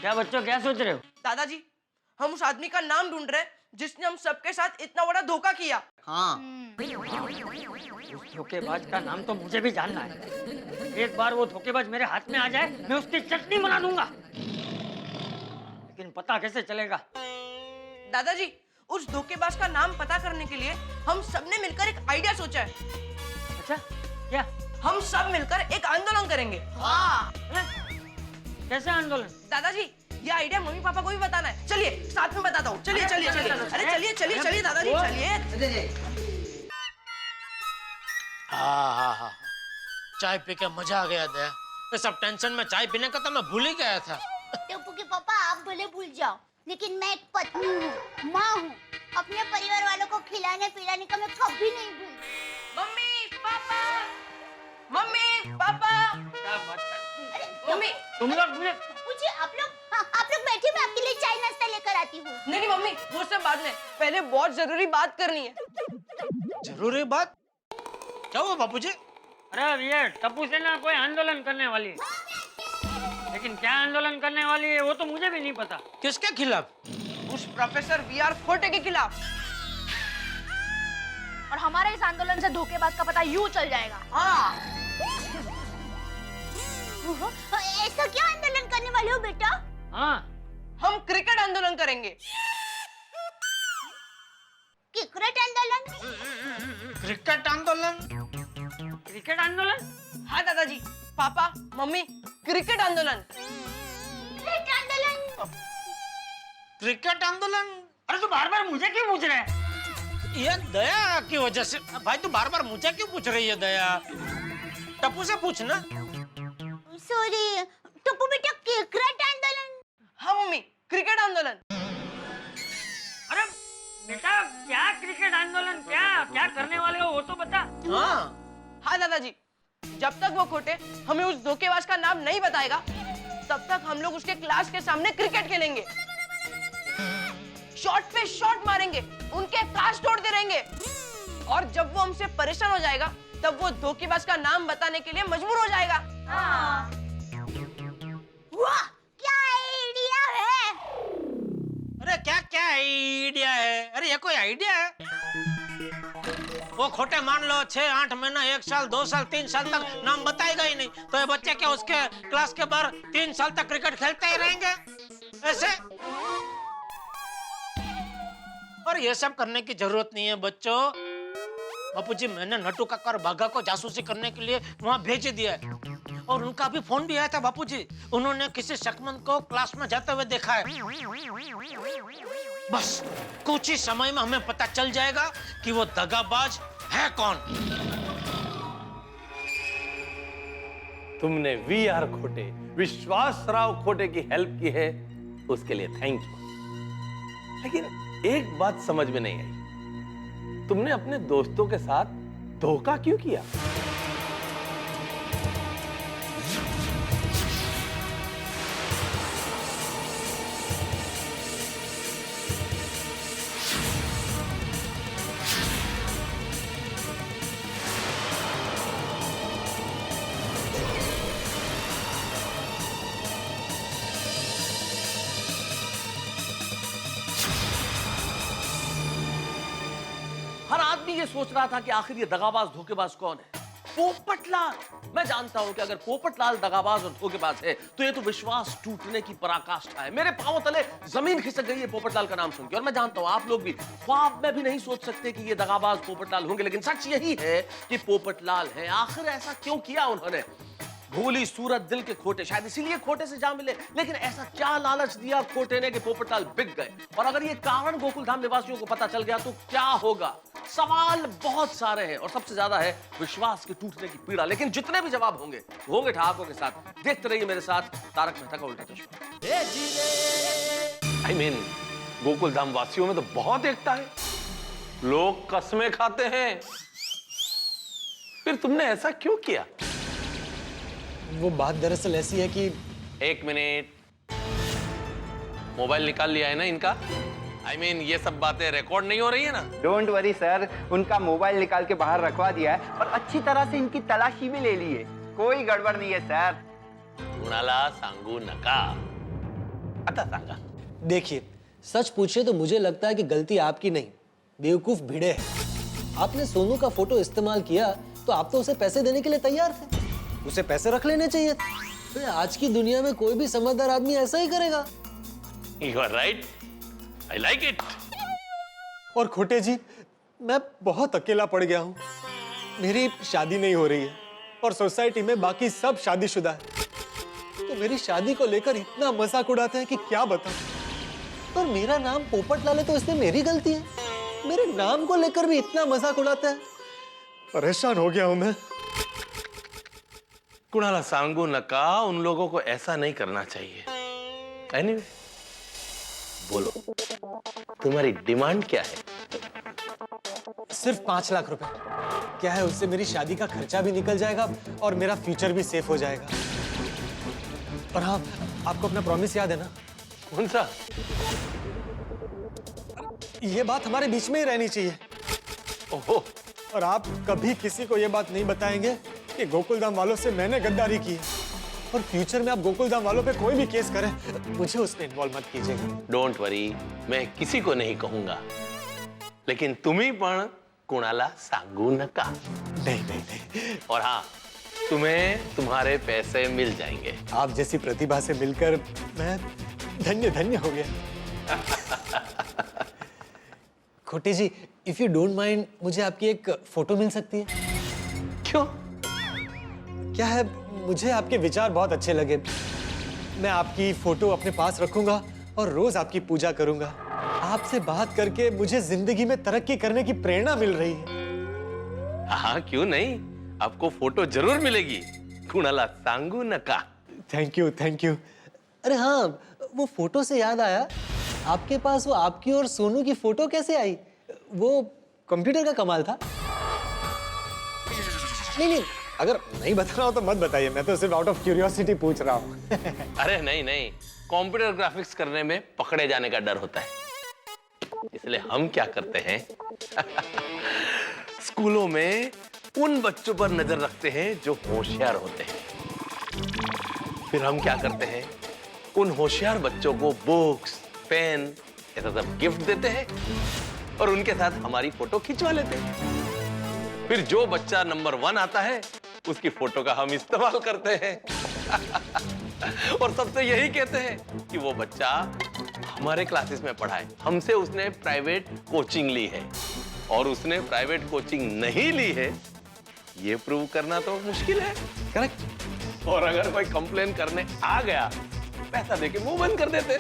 क्या बच्चों, क्या सोच रहे हो? दादाजी, हम उस आदमी का नाम ढूंढ रहे हैं जिसने हम सबके साथ इतना बड़ा धोखा किया। हाँ। उस धोखेबाज का नाम तो मुझे भी जानना है। एक बार वो धोखेबाज मेरे हाथ में आ जाए, मैं उसकी चटनी बना दूंगा। लेकिन पता कैसे चलेगा? दादाजी, उस धोखेबाज का नाम पता करने के लिए हम सबने मिलकर एक आइडिया सोचा है। अच्छा, क्या? हम सब मिलकर एक आंदोलन करेंगे। हाँ। कैसे आंदोलन? दादाजी, ये आइडिया मम्मी पापा को भी बताना है। चलिए साथ में बताता हूँ। चलिए चलिए चलिए। अरे चलिए चलिए चलिए दादाजी, चलिए। हाँ, चाय पी के मजा आ गया था। ये सब टेंशन में चाय पीने का तो मैं भूल ही गया था। टप्पू के पापा, आप भले भूल जाओ, लेकिन मैं एक पत्नी हूँ, माँ हूँ। अपने परिवार वालों को खिलाने पिलाने का मैं कभी नहीं भूल। Mummy papa, mummy papa. क्या बात कर? मम्मी, तुम लोग मुझे पूछिए, आप लोग बैठिए, मैं आपके लिए चाय नाश्ता लेकर आती हूँ। नहीं मम्मी, वो सब बाद में, पहले बहुत जरूरी बात करनी है। जरूरी बात? क्या हुआ बापूजी? अरे ये टप्पू से ना कोई आंदोलन करने वाली है, लेकिन क्या आंदोलन करने वाली है वो तो मुझे भी नहीं पता। किसके खिलाफ? उस प्रोफेसर वीआर खोटे के खिलाफ। और हमारे इस आंदोलन से धोखेबाज का पता यूं चल जाएगा। हाँ। ऐसा क्या आंदोलन करने वाले हो बेटा? हाँ, हम क्रिकेट आंदोलन करेंगे। क्रिकेट आंदोलन? क्रिकेट आंदोलन? क्रिकेट आंदोलन? हाँ दादाजी, पापा, मम्मी, क्रिकेट आंदोलन। क्रिकेट आंदोलन? क्रिकेट आंदोलन? अरे तू बार बार मुझे क्यों पूछ रहा है? ये दया की वजह से। भाई तू बार बार मुझे क्यों पूछ रही है दया? टप्पू से पूछना। सॉरी टप्पू बेटा, क्रिकेट आंदोलन? हाँ मम्मी, क्रिकेट आंदोलन। अरे बेटा, क्या क्रिकेट आंदोलन? क्या क्या करने वाले हो वो तो बता। हाँ दादाजी, जब तक वो खोटे हमें उस धोखेबाज का नाम नहीं बताएगा, तब तक हम लोग उसके क्लास के सामने क्रिकेट खेलेंगे, शॉट पे शॉट मारेंगे, उनके कांच तोड़ते रहेंगे, और जब वो हमसे परेशान हो जाएगा, तब वो धोखेबाज का नाम बताने के लिए मजबूर हो जाएगा। वाह, क्या आइडिया है! अरे क्या क्या आइडिया है? अरे ये कोई आइडिया है? वो खोटे मान लो 6, 8 महीना, 1 साल, 2 साल, 3 साल तक नाम बताएगा ही नहीं, तो ये बच्चे क्या उसके क्लास के बाहर 3 साल तक क्रिकेट खेलते ही रहेंगे ऐसे? और ये सब करने की जरूरत नहीं है बच्चों। बापूजी, मैंने नटू काका और बाघा को जासूसी करने के लिए वहां भेज दिया है, और उनका भी फोन भी आया था बापूजी। उन्होंने किसी शकमंद को क्लास में जाते हुए देखा है। बस कुछ ही समय में हमें पता चल जाएगा कि वो दगाबाज है कौन। तुमने वीआर खोटे, विश्वास राव खोटे की हेल्प की है, उसके लिए थैंक यू। लेकिन एक बात समझ में नहीं आई, तुमने अपने दोस्तों के साथ धोखा क्यों किया? हर आदमी ये सोच रहा था कि आखिर ये दगाबाज धोखेबाज कौन है। पोपटलाल। मैं जानता हूं कि अगर पोपटलाल दगाबाज और धोखेबाज है तो ये तो विश्वास टूटने की पराकाष्ठा है। मेरे पांव तले जमीन खिसक गई है पोपटलाल का नाम सुन के। और मैं जानता हूं आप लोग भी ख्वाब में भी नहीं सोच सकते कि ये दगाबाज पोपटलाल होंगे, लेकिन सच यही है कि पोपटलाल है। आखिर ऐसा क्यों किया उन्होंने? भोली सूरत दिल के खोटे, शायद इसीलिए खोटे से जा मिले। लेकिन ऐसा क्या लालच दिया खोटे ने कि पोपटलाल बिक गए? और अगर ये कारण गोकुलधाम निवासियों को पता चल गया तो क्या होगा? सवाल बहुत सारे हैं और सबसे ज्यादा है विश्वास के टूटने की पीड़ा। लेकिन जितने भी जवाब होंगे होंगे ठहाकों के साथ। देखते रहिए मेरे साथ तारक मेहता का उल्टा चश्मा। I mean, गोकुलधाम वासियों में तो बहुत एकता है, लोग कसमें खाते हैं। फिर तुमने ऐसा क्यों किया? वो बात दरअसल ऐसी है कि एक मिनट, मोबाइल निकाल लिया है ना इनका? I mean, ये सब बातें रिकॉर्ड नहीं हो रही है ना? डोंट वरी सर, उनका मोबाइल निकाल के बाहर रखवा दिया है और अच्छी तरह से इनकी तलाशी भी ले ली है। कोई गड़बड़ नहीं है सर। कुणाला सांगू नका। आता सांगा। देखिए, सच पूछे तो मुझे लगता है कि गलती आपकी नहीं, बेवकूफ भिड़े है। आपने सोनू का फोटो इस्तेमाल किया तो आप तो उसे पैसे देने के लिए तैयार थे, उसे पैसे रख लेने चाहिए थे। आज की दुनिया में कोई भी समझदार आदमी ऐसा ही करेगा। You are right. I like it. और खोटे जी, मैं बहुत अकेला पड़ गया हूँ। मेरी शादी नहीं हो रही है और सोसाइटी में बाकी सब शादीशुदा है, तो मेरी शादी को लेकर इतना मजाक उड़ाते हैं कि क्या बताऊं। और मेरा नाम पोपटलाल है तो इसमें मेरी गलती है? मेरे नाम को लेकर भी इतना मजाक उड़ाते हैं, परेशान हो गया हूं मैं। कुणाला सांगू नका, उन लोगों को ऐसा नहीं करना चाहिए। Anyway, बोलो तुम्हारी डिमांड क्या है? सिर्फ 5 लाख रुपए। क्या है, उससे मेरी शादी का खर्चा भी निकल जाएगा और मेरा फ्यूचर भी सेफ हो जाएगा। और हाँ, आपको अपना प्रॉमिस याद है ना? कौन सा? ये बात हमारे बीच में ही रहनी चाहिए। ओहो। और आप कभी किसी को ये बात नहीं बताएंगे कि गोकुलधाम वालों से मैंने गद्दारी की है। और फ्यूचर में आप गोकुलधाम वालों पे कोई भी केस करें, मुझे उसमें इन्वॉल्व मत कीजिएगा। डोंट वरी, मैं किसी को नहीं कहूंगा, लेकिन तुम्ही पण कुणाला सांगू नका। नहीं नहीं नहीं। और हाँ, तुम्हें तुम्हारे पैसे मिल जाएंगे। आप जैसी प्रतिभा से मिलकर मैं धन्य धन्य हो गया। खोटे जी, इफ यू डोंट माइंड, मुझे आपकी एक फोटो मिल सकती है? क्यों? क्या है, मुझे आपके विचार बहुत अच्छे लगे। मैं आपकी फोटो अपने पास रखूंगा और रोज आपकी पूजा करूंगा। आपसे बात करके मुझे जिंदगी में तरक्की करने की प्रेरणा मिल रही है। हाँ, क्यों नहीं, आपको फोटो जरूर मिलेगी। कुणाला सांगू नका। Thank you, thank you. अरे हाँ, वो फोटो से याद आया, आपके पास वो आपकी और सोनू की फोटो कैसे आई? वो कंप्यूटर का कमाल था? नहीं, अगर नहीं बताना हो तो मत बताइए, मैं तो सिर्फ आउट ऑफ क्यूरियोसिटी पूछ रहा हूँ। अरे नहीं, कंप्यूटर ग्राफिक्स करने में पकड़े जाने का डर होता है, इसलिए हम क्या करते हैं स्कूलों में उन बच्चों पर नजर रखते हैं जो होशियार होते हैं। फिर हम क्या करते हैं, उन होशियार बच्चों को बुक्स, पेन, ऐसा सब गिफ्ट देते हैं और उनके साथ हमारी फोटो खिंचवा लेते हैं। फिर जो बच्चा नंबर 1 आता है, उसकी फोटो का हम इस्तेमाल करते हैं और सबसे यही कहते हैं कि वो बच्चा हमारे क्लासेस में पढ़ा है, हमसे उसने प्राइवेट कोचिंग ली है। और उसने प्राइवेट कोचिंग नहीं ली है, ये प्रूव करना तो मुश्किल है। करेक्ट। और अगर कोई कंप्लेन करने आ गया, पैसा देके मुंह बंद कर देते।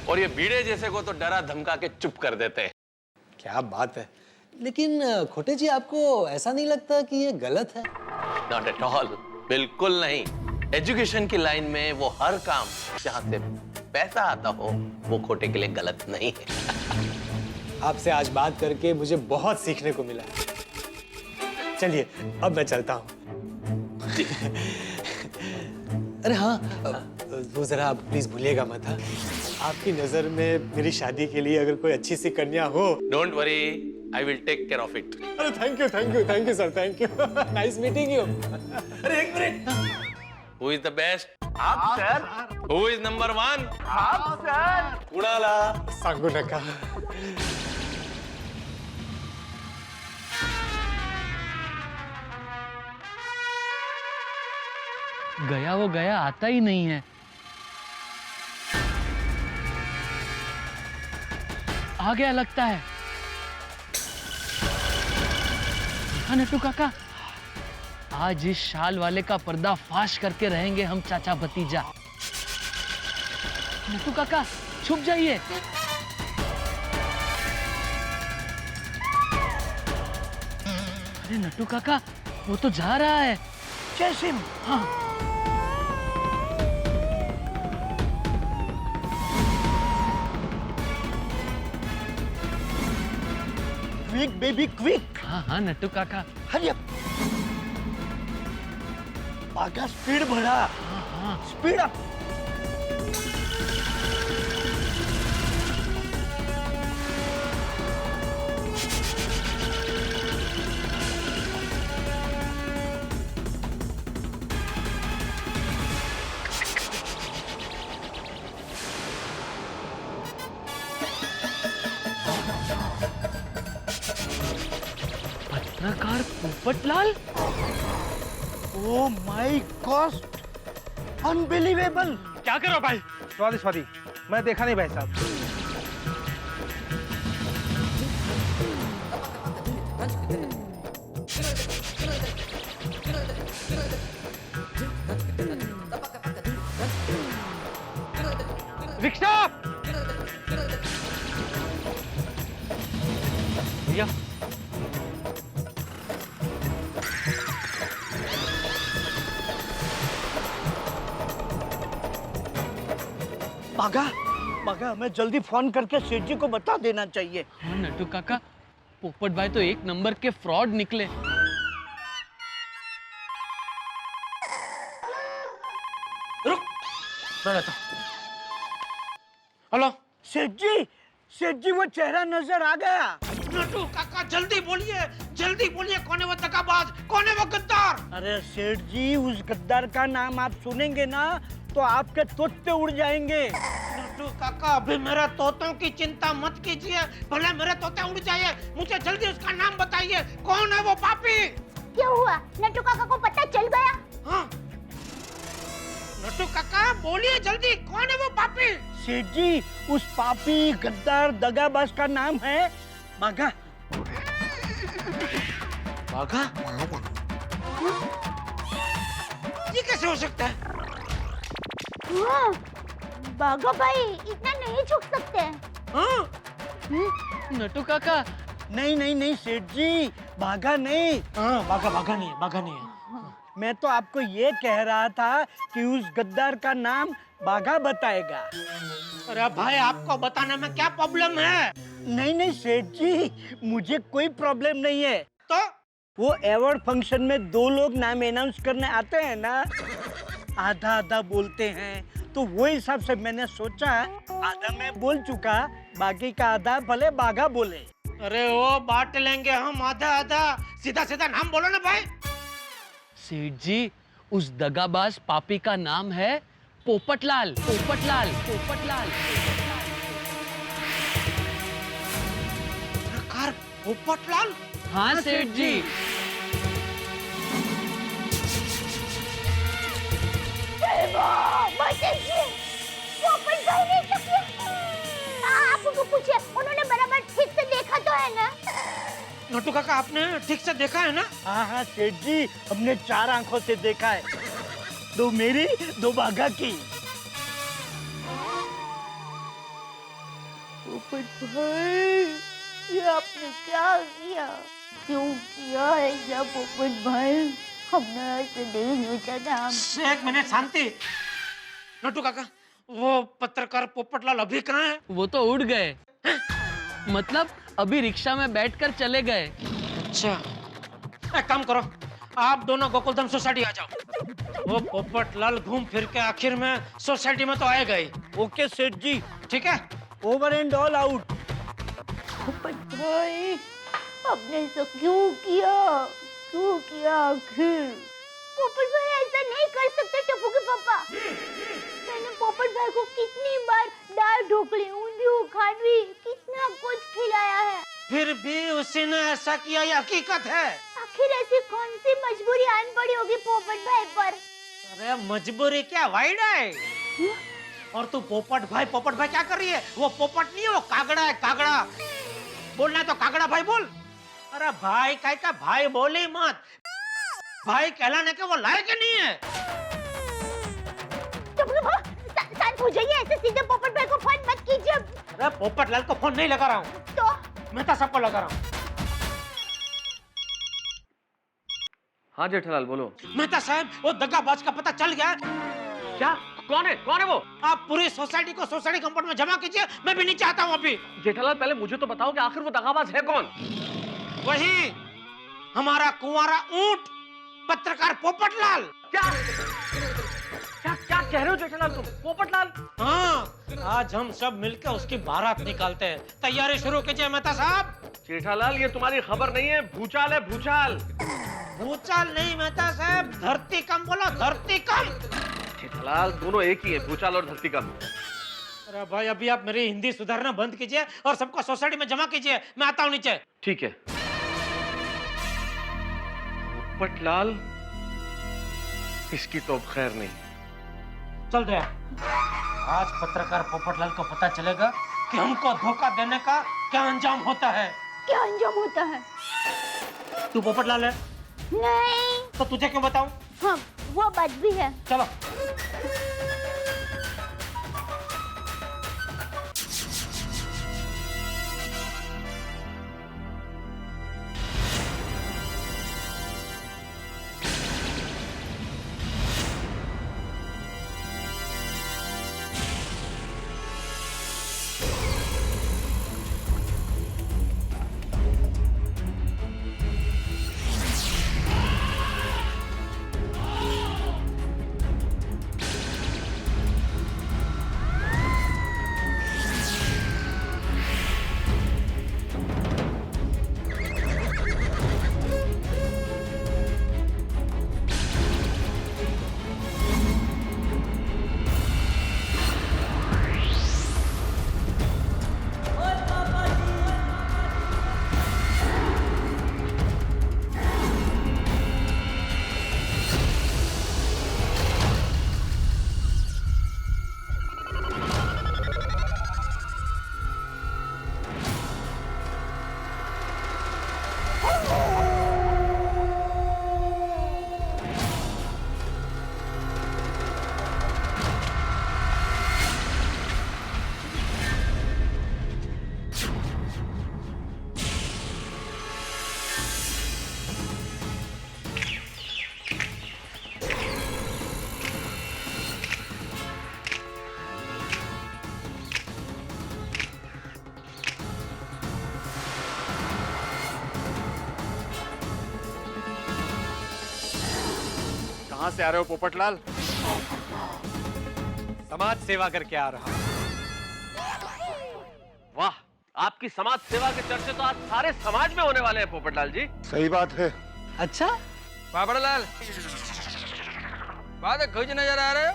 और ये भीड़े जैसे को तो डरा धमका के चुप कर देते हैं। क्या बात है। लेकिन खोटे जी, आपको ऐसा नहीं लगता कि ये गलत है? नॉट एट ऑल, बिल्कुल नहीं। एजुकेशन की लाइन में वो हर काम जहां से पैसा आता हो वो खोटे के लिए गलत नहीं है। आपसे आज बात करके मुझे बहुत सीखने को मिला। चलिए अब मैं चलता हूँ। अरे हाँ, वो जरा आप प्लीज भूलिएगा मत। हाँ, आपकी नजर में मेरी शादी के लिए अगर कोई अच्छी सी कन्या हो। Don't worry, I will take care of it. अरे thank you sir, thank you. Nice meeting you. अरे एक minute, Who is the best? आप सर। Who is number 1? आप सर। कुणाला सांगू नका। गया वो गया, आता ही नहीं है। आ गया लगता है। हाँ नट्टू काका, आज इस शाल वाले का पर्दा फाश करके रहेंगे हम चाचा भतीजा। नट्टू काका छुप जाइए। अरे नट्टू काका वो तो जा रहा है। जैसिम, हाँ क्विक बेबी क्विक। हाँ हाँ नट्टू काका। Hurry up. आगा स्पीड बढ़ा। Speed up. पत्रकार Popatlal. Oh my god, unbelievable. क्या करो भाई? सॉरी, मैं देखा नहीं भाई साहब। रिक्शा भैया, बागा हमें जल्दी फोन करके सेठ जी को बता देना चाहिए। हाँ नट्टू काका, पोपट भाई तो एक नंबर के फ्रॉड निकले। रुक, मैं रहता। हेलो सेठ जी वो चेहरा नजर आ गया। नट्टू काका जल्दी बोलिए कौन है वो दगाबाज, कौन है वो गद्दार? अरे सेठ जी, उस गद्दार का नाम आप सुनेंगे ना तो आपके तोते उड़ जाएंगे। नट्टू काका अभी मेरे तोतों की चिंता मत कीजिए, भले मेरे तोते उड़ जाए, मुझे जल्दी उसका नाम बताइए, कौन है वो पापी? क्या हुआ? नट्टू काका को पता चल गया? हाँ नट्टू काका बोलिए जल्दी, कौन है वो पापी? सेठ जी, उस पापी गद्दार दगाबाज का नाम है बागा। बागा? ये कैसे हो सकता है? हाँ, बागा भाई इतना नहीं झुक सकते। हाँ? नट्टू काका नहीं सेठ जी, बागा नहीं। हाँ, बागा नहीं है। मैं तो आपको ये कह रहा था कि उस गद्दार का नाम बागा बताएगा। अरे भाई आपको बताने में क्या प्रॉब्लम है? नहीं सेठ जी, मुझे कोई प्रॉब्लम नहीं है। तो वो अवार्ड फंक्शन में दो लोग नाम अनाउंस करने आते हैं ना, आधा बोलते हैं, तो वो हिसाब से मैंने सोचा आधा मैं बोल चुका, बाकी का आधा भले बागा बोले। अरे वो बांट लेंगे हम आधा, सीधा नाम बोलो ना भाई। सेठ जी, उस दगाबाज पापी का नाम है पोपटलाल। प्रकार पोपटलाल? हाँ सेठ जी। आप उनको पूछिए, उन्होंने बराबर ठीक से देखा तो है ना? नट्टू काका आपने ठीक से देखा है ना? हाँ सेठ जी, हमने 4 आंखों से देखा है, 2 मेरी 2 बागा की। पोपट भाई, ये आपने क्या किया? क्यों किया ऐसा पोपट भाई? हमने ऐसे नहीं सोचा था। एक मिनट शांति। नट्टू काका वो पत्रकार पोपटलाल अभी कहाँ है? वो तो उड़ गए। मतलब अभी रिक्शा में बैठकर चले गए। अच्छा, एक काम करो, आप दोनों गोकुलधाम सोसाइटी आ जाओ। वो पोपटलाल घूम फिर के आखिर में सोसाइटी में तो आएगा ही। ओके सेठ जी, ठीक है? Over and all out. पोपट भाई, आपने ऐसा क्यों किया? क्यों किया आखिर? पोपट भाई ऐसा नहीं कर सकते टप्पू के पापा। मैंने पोपट भाई को कितनी बार दाल ढोकली, ऊंधियो, खांडवी, कितना कुछ खिलाया है। फिर भी उसने ऐसा किया, ये हकीकत है। आखिर ऐसी कौन सी मजबूरी आन पड़ी होगी पोपट भाई पर? अरे मजबूरी क्या, वाइड है। और तू पोपट भाई क्या कर रही है? वो पोपट नहीं है, वो कागड़ा है, कागड़ा। बोलना है तो कागड़ा भाई बोल। अरे भाई का भाई बोले मत, भाई कहलाने के वो लायक नहीं है। शांत हो जाइए, ऐसे सीधे पोपट भाई को फोन मत कीजिए। अरे पोपटलाल को फोन नहीं लगा रहा हूँ, तो मैं तो सबको लगा रहा हूँ। हाँ जेठालाल बोलो। मेहता साहब, वो दगाबाज का पता चल गया। क्या? कौन है वो? आप पूरी सोसाइटी को सोसाइटी कंपाउंड में जमा कीजिए, मैं भी नहीं चाहता हूँ अभी। जेठालाल पहले मुझे तो बताओ कि आखिर वो दगाबाज है कौन? वही हमारा कुंवारा ऊंट, पत्रकार पोपटलाल। क्या कह रहे हो जेठालाल तुम? पोपटलाल? हाँ, आज हम सब मिलकर उसकी बारात निकालते हैं। तैयारी शुरू कीजिए मेहता साहब। जेठालाल ये तुम्हारी खबर नहीं है, भूचाल है, भूचाल। भूचाल नहीं मेहता साहब, धरती कम बोलो, धरती कम। जेठालाल दोनों एक ही है, भूचाल और धरती कम। अरे भाई अभी आप मेरी हिंदी सुधारना बंद कीजिए और सबको सोसाइटी में जमा कीजिए, मैं आता हूँ नीचे। ठीक है। पोपटलाल, इसकी तो खैर नहीं। चल दे, आज पत्रकार पोपटलाल को पता चलेगा कि हमको धोखा देने का क्या अंजाम होता है। क्या अंजाम होता है? तू पोपटलाल है? नहीं। तो तुझे क्यों बताऊं? हाँ, वो बात भी है। चलो। कहाँ से आ रहे हो पोपटलाल? समाज सेवा करके आ रहा हूँ। वाह, आपकी समाज सेवा के चर्चे तो आज सारे समाज में होने वाले हैं पोपटलाल जी। सही बात है। अच्छा, पापड़लाल, बात खुश नजर आ रहे हो?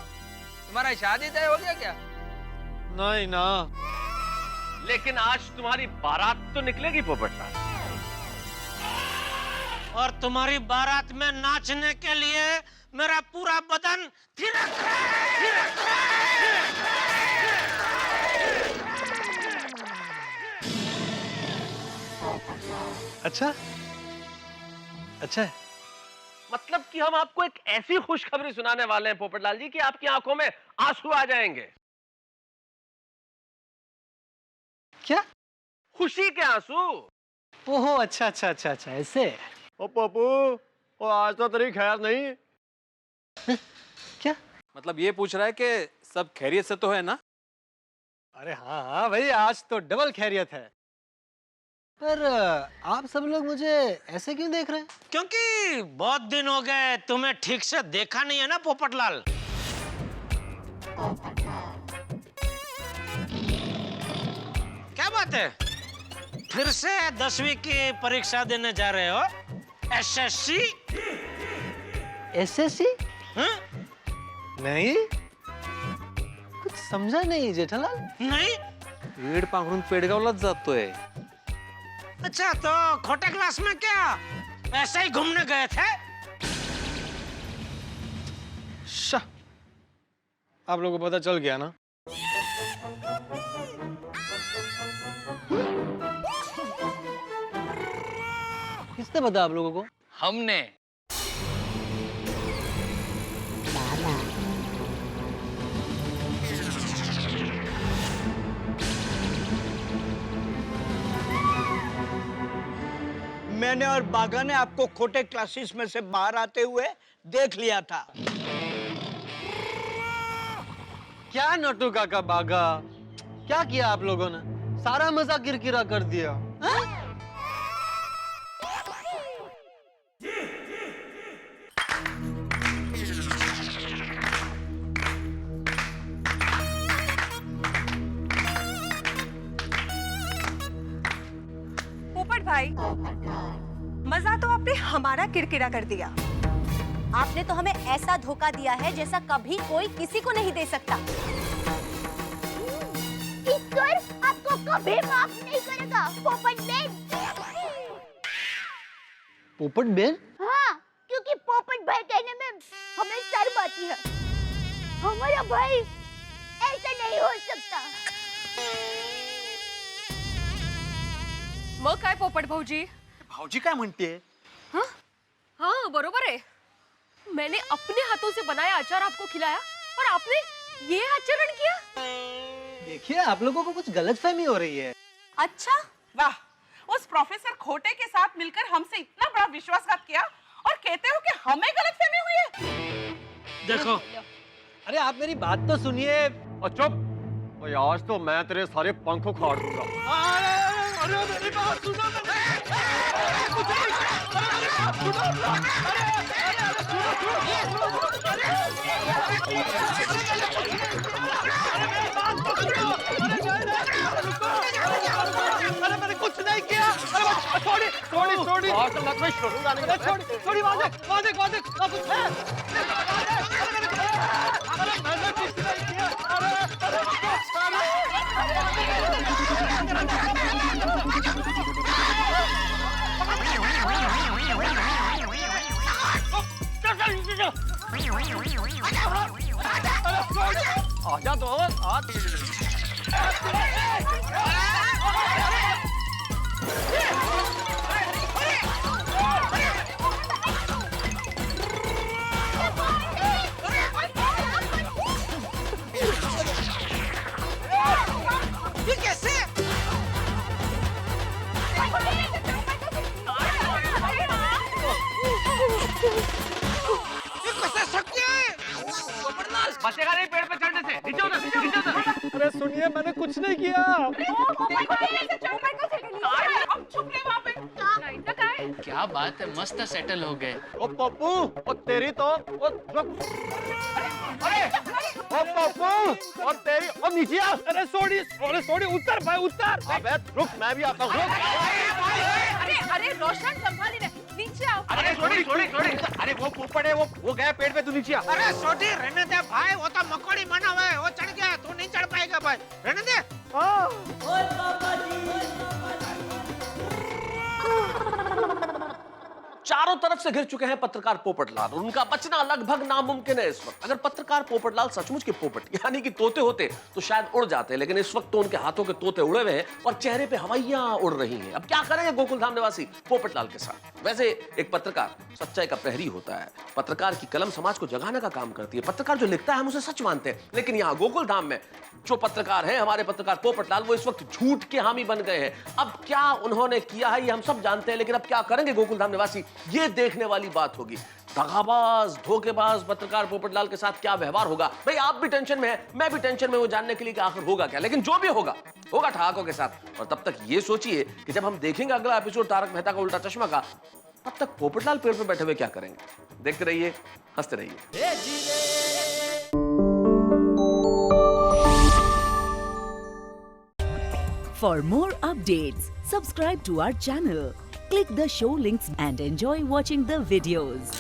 तुम्हारा शादी तय हो गया क्या? नहीं ना। लेकिन आज तुम्हारी बारात तो निकलेगी पोपटलाल। और तुम्हारी बारात में नाचने के लिए मेरा पूरा बदन थिरक रहा है। अच्छा अच्छा है। मतलब कि हम आपको एक ऐसी खुशखबरी सुनाने वाले हैं पोपटलाल जी कि आपकी आंखों में आंसू आ जाएंगे। क्या? खुशी के आंसू। ओहो, अच्छा अच्छा अच्छा अच्छा, ऐसे। ओ पप्पू, ओ आज तो तेरी खैर नहीं। क्या? मतलब ये पूछ रहा है कि सब खैरियत से तो है ना? अरे हाँ हाँ भाई, आज तो डबल खैरियत है। पर आप सब लोग मुझे ऐसे क्यों देख रहे हैं? क्योंकि बहुत दिन हो गए तुम्हें ठीक से देखा नहीं है ना पोपटलाल। क्या बात है, फिर से 10वीं की परीक्षा देने जा रहे हो? एसएससी? एसएससी? हाँ? नहीं, कुछ समझा नहीं जेठालाल। नहीं? पेड़ पांघरून पेडगावलाच जातोय। अच्छा, तो खोटे क्लास में क्या ऐसे ही घूमने गए थे? शाह, आप लोगों को पता चल गया ना? किसने बताया आप लोगों को? हमने। मैंने और बागा ने आपको खोटे क्लासेस में से बाहर आते हुए देख लिया था। क्या नटू काका बागा, क्या किया आप लोगों ने? सारा मजा किरकिरा कर दिया। पोपट भाई, मजा तो आपने हमारा किरकिरा कर दिया। आपने तो हमें ऐसा धोखा दिया है जैसा कभी कोई किसी को नहीं दे सकता। ईश्वर आपको कभी माफ नहीं करेगा, पोपट बेन। पोपट बेन? हाँ, क्योंकि पोपट भाई कहने में हमें शर्म आती है। हमारा भाई ऐसा नहीं हो सकता। मग काय पोपट भाऊजी? भाऊजी काय म्हणते? हाँ? हाँ, बरोबर है। मैंने अपने हाथों से बनाया अचार आपको खिलाया और आपने ये आचरण किया। देखिए, आप लोगों को कुछ गलतफहमी हो रही है। अच्छा, वाह, उस प्रोफेसर खोटे के साथ मिलकर हमसे इतना बड़ा विश्वासघात किया और कहते हो कि हमें गलतफहमी हुई है। देखो, अरे आप मेरी बात तो सुनिए। और चुप, और आज तो मैं तेरे सारे पंख उखाड़ दूंगा। अरे मेरी बात सुनो। अरे मैंने कुछ नहीं किया। अरे छोड़ी। आज तो मैं शुरू जाने का। छोड़ी वादे कुछ है। अरे मैंने कुछ नहीं किया। आजा तो आज। ये कैसे? ये कैसे शक्य है? बचेगा नहीं पेड़ पे चढ़ने से। नीचे उतर। अरे सुनिए, मैंने कुछ नहीं किया। क्या बात है, मस्त सेटल हो गए। ओ पप्पू, ओ तेरी तो ओ पप्पू, और तेरी ओ नीचे आ। अरे सॉरी, उतर भाई उतर। अबे रुक, मैं भी आता हूँ। अरे रोशन, संभालिए, नीचे आओ। अरे छोड़ी। अरे वो पोपट है, वो गया पेड़ पे, तू नीचे आ। अरे छोटी रहने दे भाई, वो तो मकोड़ी बना हुआ है, वो चढ़ गया, तू नहीं चढ़ पाएगा भाई, रहने दे। चारों तरफ से घिर चुके हैं पत्रकार पोपटलाल और उनका बचना लगभग नामुमकिन है इस वक्त। अगर पत्रकार पोपटलाल सचमुच के पोपट यानी कि तोते होते तो शायद उड़ जाते, लेकिन इस वक्त तो उनके हाथों के तोते उड़े हुए हैं और चेहरे पे हवाइयां उड़ रही हैं। अब क्या करेंगे गोकुलधाम निवासी पोपटलाल के साथ? वैसे एक पत्रकार सच्चाई का प्रहरी होता है। पत्रकार की कलम समाज को जगाने का काम करती है। पत्रकार जो लिखता है हम उसे सच मानते हैं, लेकिन यहाँ गोकुलधाम में जो पत्रकार हैं, हमारे पत्रकार पोपटलाल, वो इस वक्त झूठ के हामी बन गए हैं। अब क्या उन्होंने किया है ये हम सब जानते हैं, लेकिन अब क्या करेंगे गोकुलधाम निवासी, ये देखने वाली बात होगी। दगाबाज धोखेबाज पत्रकार पोपटलाल के साथ क्या व्यवहार होगा। भाई आप भी टेंशन में है, मैं भी टेंशन में हूं जानने के लिए कि आखिर होगा क्या। लेकिन जो भी होगा होगा ठहाकों के साथ। और तब तक ये सोचिए कि जब हम देखेंगे अगला एपिसोड तारक मेहता का उल्टा चश्मा का, तब तक पोपटलाल पेड़ पे बैठे हुए क्या करेंगे। देखते रहिए, हंसते रहिए। For more updates, subscribe to our channel, click the show links and enjoy watching the videos.